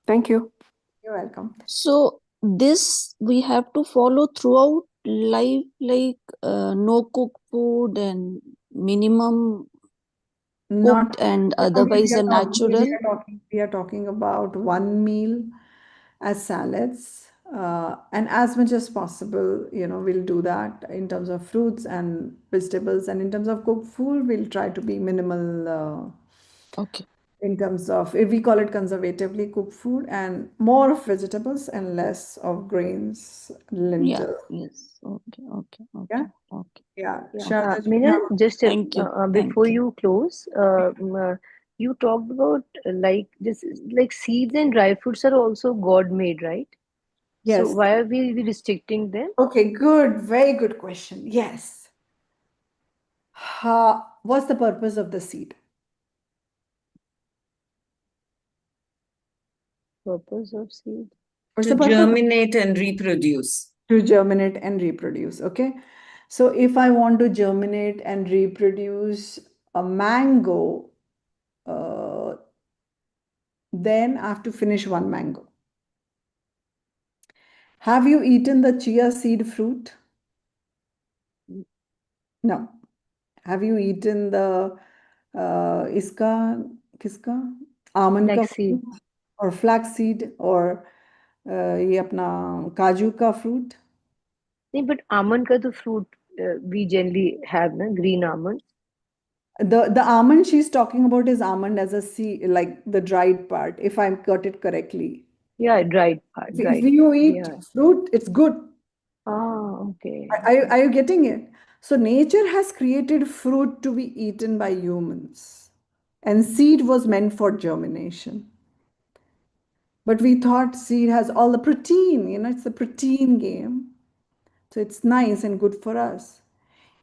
S9: thank you.
S1: You're welcome.
S4: So this we have to follow throughout life, like no cooked food and minimum
S1: Not
S4: cooked and
S1: only
S4: otherwise a natural.
S1: we are talking about one meal as salads, and as much as possible, we'll do that in terms of fruits and vegetables, and in terms of cooked food, we'll try to be minimal.
S4: Okay.
S1: In terms of, if we call it conservatively cooked food, and more of vegetables and less of grains, lentils.
S4: Yes. Okay.
S1: Yeah.
S4: Okay.
S1: Yeah.
S2: Yeah.
S1: Sharda,
S2: Meenal, just
S4: Thank you.
S2: before
S4: Thank you.
S2: you close, you talked about like this, like seeds and dry fruits are also God made, right? So
S1: yes.
S2: why are we restricting them?
S1: Okay, good. Very good question. Yes. What's the purpose of the seed?
S2: Purpose of seed.
S1: What's
S8: To
S1: the purpose?
S8: germinate and reproduce.
S1: To germinate and reproduce. Okay. So if I want to germinate and reproduce a mango, then I have to finish one mango. Have you eaten the chia seed fruit? No. Have you eaten the iska kiska almond ka
S2: Flaxseed.
S1: fruit or flaxseed or ये अपना काजू का fruit?
S2: नहीं, but almond का तो fruit we generally have, na, green almond.
S1: The almond she's talking about is almond as a seed, like the dried part, if I got it correctly.
S2: Yeah, dried part,
S1: If
S2: dried.
S1: you eat
S2: Yeah.
S1: fruit, it's good.
S2: Ah, okay.
S1: Are you getting it? So nature has created fruit to be eaten by humans, and seed was meant for germination. But we thought seed has all the protein, it's a protein game. So it's nice and good for us.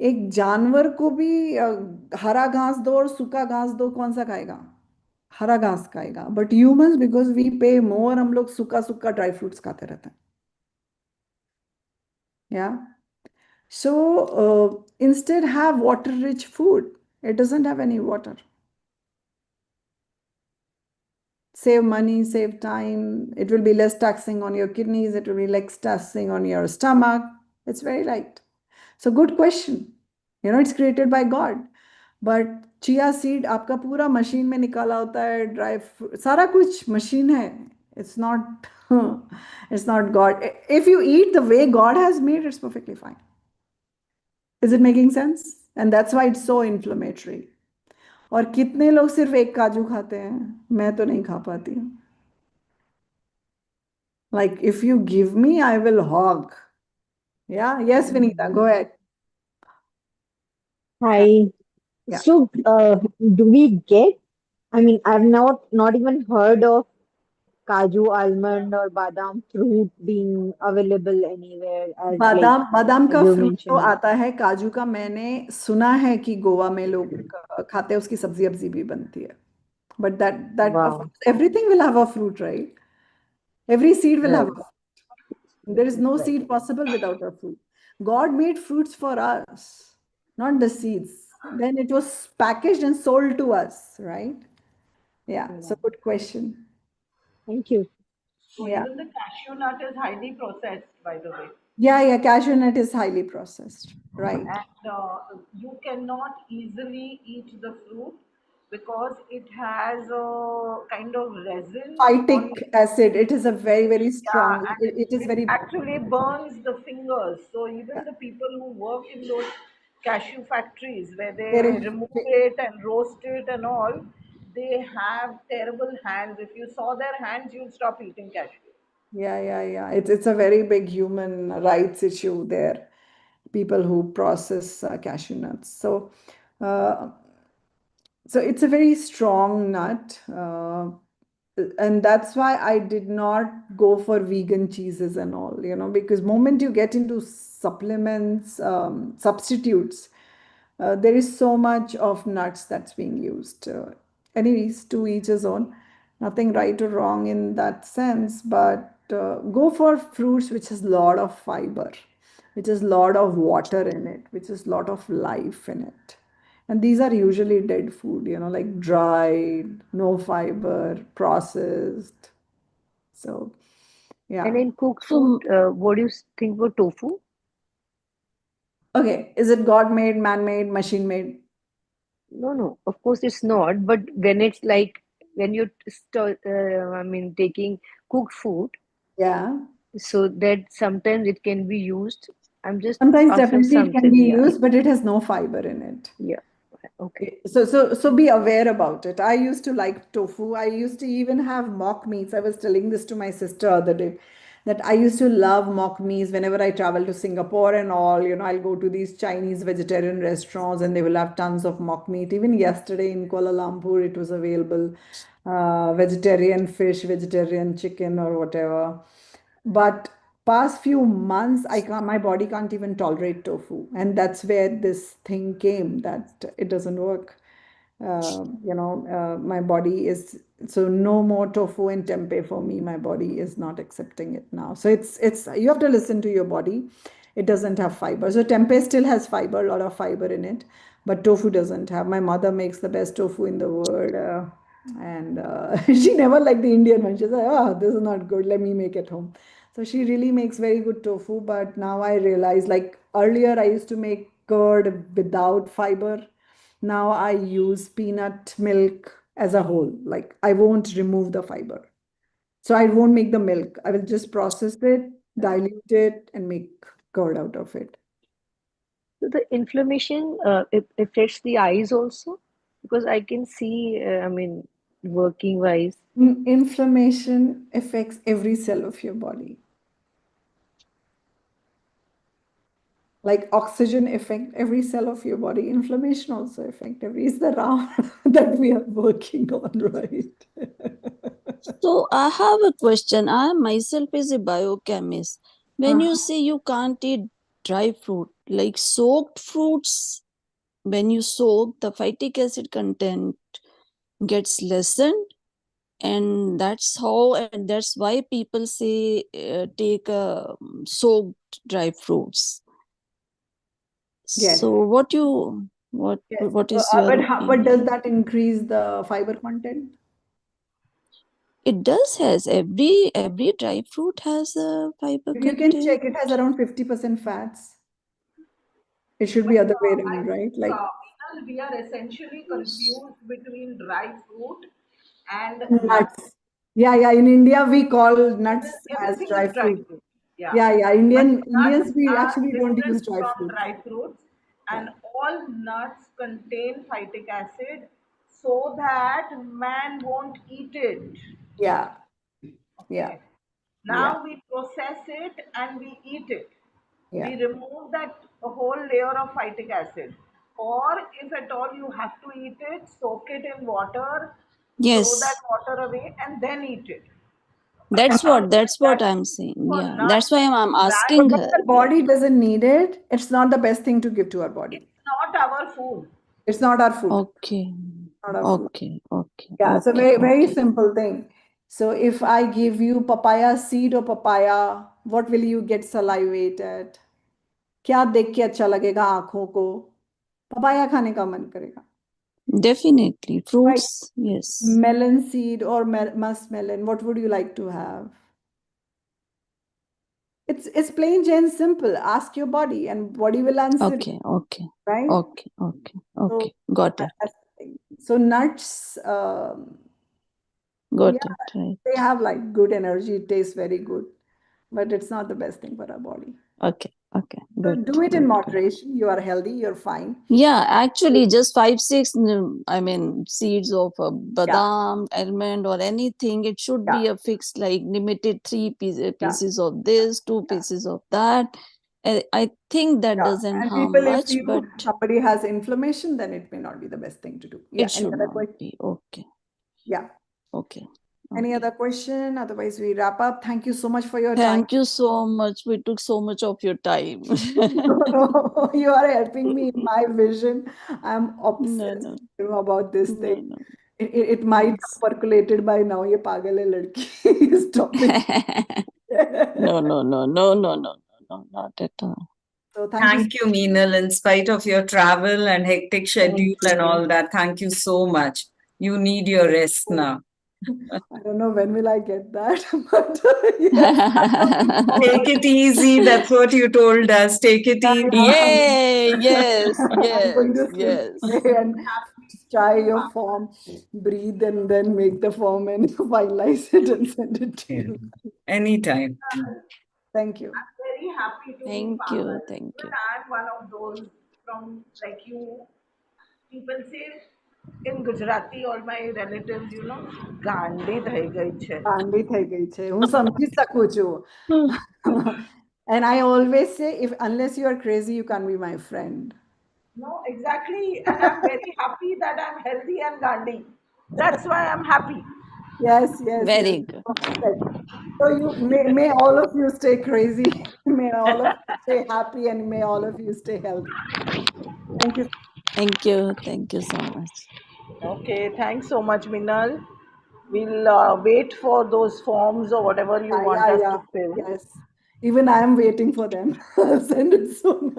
S1: एक जानवर को भी हरा घास दो और सूखा घास दो, कौन सा खाएगा? हरा घास खाएगा. बट ह्यूमंस बिकॉज वी पे मोर, हम लोग सूखा सूखा ड्राई फ्रूट्स खाते रहते हैं. Yeah. So instead have water rich food. It doesn't have any water. Save money, save time. It will be less taxing on your kidneys. It will be less taxing on your stomach. It's very light. So good question. It's created by God. But chia seed आपका पूरा machine में निकाला होता है, dry सारा कुछ machine है. It's not it's not God. If you eat the way God has made, it's perfectly fine. Is it making sense? And that's why it's so inflammatory. और कितने लोग सिर्फ एक काजू खाते हैं? मैं तो नहीं खा पाती हूँ. Like if you give me, I will hog. Yeah. Yes, Vinita, go ahead.
S10: Hi.
S1: Yeah.
S10: So, do we get? I mean, I've not even heard of Kaju, almond, or badam fruit being available anywhere as like
S1: बादाम का
S10: you
S1: fruit तो
S10: mentioned.
S1: आता है. काजू का मैंने सुना है कि गोवा में लोग खाते हैं, उसकी सब्जी अब्जी भी बनती है. But that
S10: Wow.
S1: everything will have a fruit, right? Every seed will have
S10: Right.
S1: a fruit. There is no
S10: Right.
S1: seed possible without a fruit. God made fruits for us, not the seeds. Then it was packaged and sold to us, right? Yeah. So good question.
S10: Thank you.
S3: So
S1: Yeah.
S3: even the cashew nut is highly processed, by the way.
S1: Yeah. Cashew nut is highly processed, right?
S3: And you cannot easily eat the fruit because it has a kind of resin on
S1: Phytic acid. It is a very, very
S3: yeah,
S1: strong.
S3: and
S1: It is
S3: it
S1: very.
S3: actually burns the fingers. So even the people who work in those cashew factories where they
S1: Very,
S3: remove it and roast it and all, they have terrible hands. If you saw their hands, you'll stop eating cashew.
S1: yeah. It's a very big human rights issue there. People who process cashew nuts. Uh, so it's a very strong nut. And that's why I did not go for vegan cheeses and all, because moment you get into supplements, substitutes, there is so much of nuts that's being used. Anyways, to each his own. Nothing right or wrong in that sense, but go for fruits which has a lot of fiber, which has a lot of water in it, which has a lot of life in it. And these are usually dead food, like dried, no fiber, processed. So, yeah.
S2: And in cooked food, what do you think about tofu?
S1: Okay, is it God-made, man-made, machine-made?
S2: No, of course it's not. But when it's like when you're taking cooked food,
S1: Yeah.
S2: so that sometimes it can be used. I'm just
S1: Sometimes
S2: asking
S1: definitely it can
S2: something.
S1: be
S2: Yeah,
S1: used, but it has no fiber in it.
S2: yeah. Okay.
S1: So be aware about it. I used to like tofu. I used to even have mock meats. I was telling this to my sister the other day that I used to love mock meats whenever I travel to Singapore and all. I'll go to these Chinese vegetarian restaurants and they will have tons of mock meat. Even yesterday in Kuala Lumpur, it was available. Vegetarian fish, vegetarian chicken, or whatever. But past few months, my body can't even tolerate tofu. And that's where this thing came that it doesn't work. My body is, so no more tofu and tempeh for me. My body is not accepting it now. So it's you have to listen to your body. It doesn't have fiber. So tempeh still has fiber, a lot of fiber in it, but tofu doesn't have. My mother makes the best tofu in the world, and she never liked the Indian one. She said, "Oh, this is not good. Let me make it home." So she really makes very good tofu. But now I realize, like earlier, I used to make curd without fiber. Now I use peanut milk as a whole. Like I won't remove the fiber. So I won't make the milk. I will just process it, dilute it, and make curd out of it.
S2: So the inflammation, it affects the eyes also, because I can see, I mean, working wise.
S1: Inflammation affects every cell of your body. Like oxygen affect every cell of your body. Inflammation also affect every. Is the round that we are working on, right?
S4: So I have a question. I myself is a biochemist. When you say you can't eat dry fruit, like soaked fruits, when you soak, the phytic acid content gets lessened, and that's why people say take soaked dry fruits.
S1: Yes.
S4: So what is your
S1: but does
S4: opinion?
S1: that increase the fiber content?
S4: It does has every dry fruit has a fiber
S1: You can
S4: content.
S1: check, it has around 50% fats. It should be other way
S3: I
S1: around, right?
S3: think,
S1: Like
S3: Meenal, we are essentially confused between dry fruit and nuts.
S1: nuts. Yeah. In India, we call nuts as
S3: Everything
S1: dry
S3: is dry
S1: fruit.
S3: fruit. Yeah.
S1: Yeah.
S3: But nuts
S1: Indians, we
S3: are
S1: actually don't
S3: different
S1: use dry
S3: from
S1: fruits.
S3: dry fruits,
S1: Yeah.
S3: and all nuts contain phytic acid so that man won't eat it.
S1: Yeah.
S3: Okay.
S1: Yeah.
S3: Now we process it and we eat it.
S1: Yeah.
S3: We remove that whole layer of phytic acid. Or if at all you have to eat it, soak it in water, throw that
S4: Yes,
S3: water away, and then eat it.
S4: that's
S3: Now,
S4: what
S3: that
S4: I'm saying.
S3: for
S4: Yeah,
S3: nuts,
S4: that's why I'm
S3: that
S1: So
S4: asking
S1: when
S4: her.
S1: our
S4: Yeah.
S1: body doesn't need it, it's not the best thing to give to our body.
S3: it's not our food.
S1: It's not our food.
S4: Okay.
S1: Not our food.
S4: Okay.
S1: Yeah, so
S4: Okay.
S1: very
S4: Okay.
S1: simple thing. So if I give you papaya seed or papaya, what will you get salivated? क्या देख के अच्छा लगेगा आंखों को? Papaya खाने का मन करेगा.
S4: Definitely.
S1: Right?
S4: Fruits, yes.
S1: Melon seed or muskmelon, what would you like to have? It's plain Jane simple. Ask your body and body will answer you,
S4: Okay.
S1: right?
S4: Okay. Got it.
S1: That's the thing. So nuts,
S4: Got
S1: yeah,
S4: it. Right.
S1: they have like good energy. It tastes very good, but it's not the best thing for our body.
S4: Okay.
S1: So
S4: Good.
S1: do it in
S4: Good.
S1: moderation. You are healthy, you're fine.
S4: Yeah, actually, just 5, 6, I mean, seeds of a
S1: Yeah,
S4: badam, almond, or anything. It should
S1: yeah,
S4: be a fixed, like limited
S1: yeah,
S4: pieces of this, 2 pieces of that. I think that
S1: yeah.
S4: doesn't
S1: And
S4: harm
S1: people, if
S4: much, but
S1: somebody has inflammation, then it may not be the best thing to do. Yeah.
S4: it
S1: Any
S4: should
S1: other
S4: not
S1: question?
S4: be. Okay.
S1: Yeah.
S4: Okay.
S1: Any
S4: Okay.
S1: other question? Otherwise, we wrap up. Thank you so much for your time.
S4: Thank you so much. We took so much of your time.
S1: No, you are helping me in my vision. I'm
S4: No,
S1: obsessed,
S4: no,
S1: about this thing.
S4: no.
S1: It might have
S4: Yes.
S1: percolated by now. ये पागल है लड़की. Stop it.
S4: No, not at all.
S1: So thank you.
S8: Thank you, Meenal. In spite of your travel and hectic schedule
S2: Thank
S8: and
S2: you.
S8: all that, thank you so much. You need your rest now.
S1: I don't know when will I get that, but yes, I'm looking forward.
S8: Take it easy. That's what you told us. Take it
S1: Yeah,
S8: easy.
S4: Yay! Yes,
S1: I'm going to sleep
S4: yes.
S1: today and try your form, breathe, and then make the form and finalize it and send it to you.
S8: Anytime.
S1: Thank you.
S3: I'm very happy to be
S4: Thank you.
S3: Pagal. But I'm one of those from like you. People say in Gujarati, all my relatives, ગાંડી થઈ ગઈ છે.
S1: Candy થઈ ગઈ છે. હું સમજી શકું છું. And I always say, unless you are crazy, you can't be my friend.
S3: No, exactly. And I'm very happy that I'm healthy and gandhi. That's why I'm happy.
S1: Yes.
S4: Very good.
S1: Perfect. So may all of you stay crazy. May all of you stay happy and may all of you stay healthy. Thank you.
S4: Thank you so much.
S3: Okay, thanks so much, Minal. We'll wait for those forms or whatever you want us to fill.
S1: Yes. Even I am waiting for them. I'll send it soon.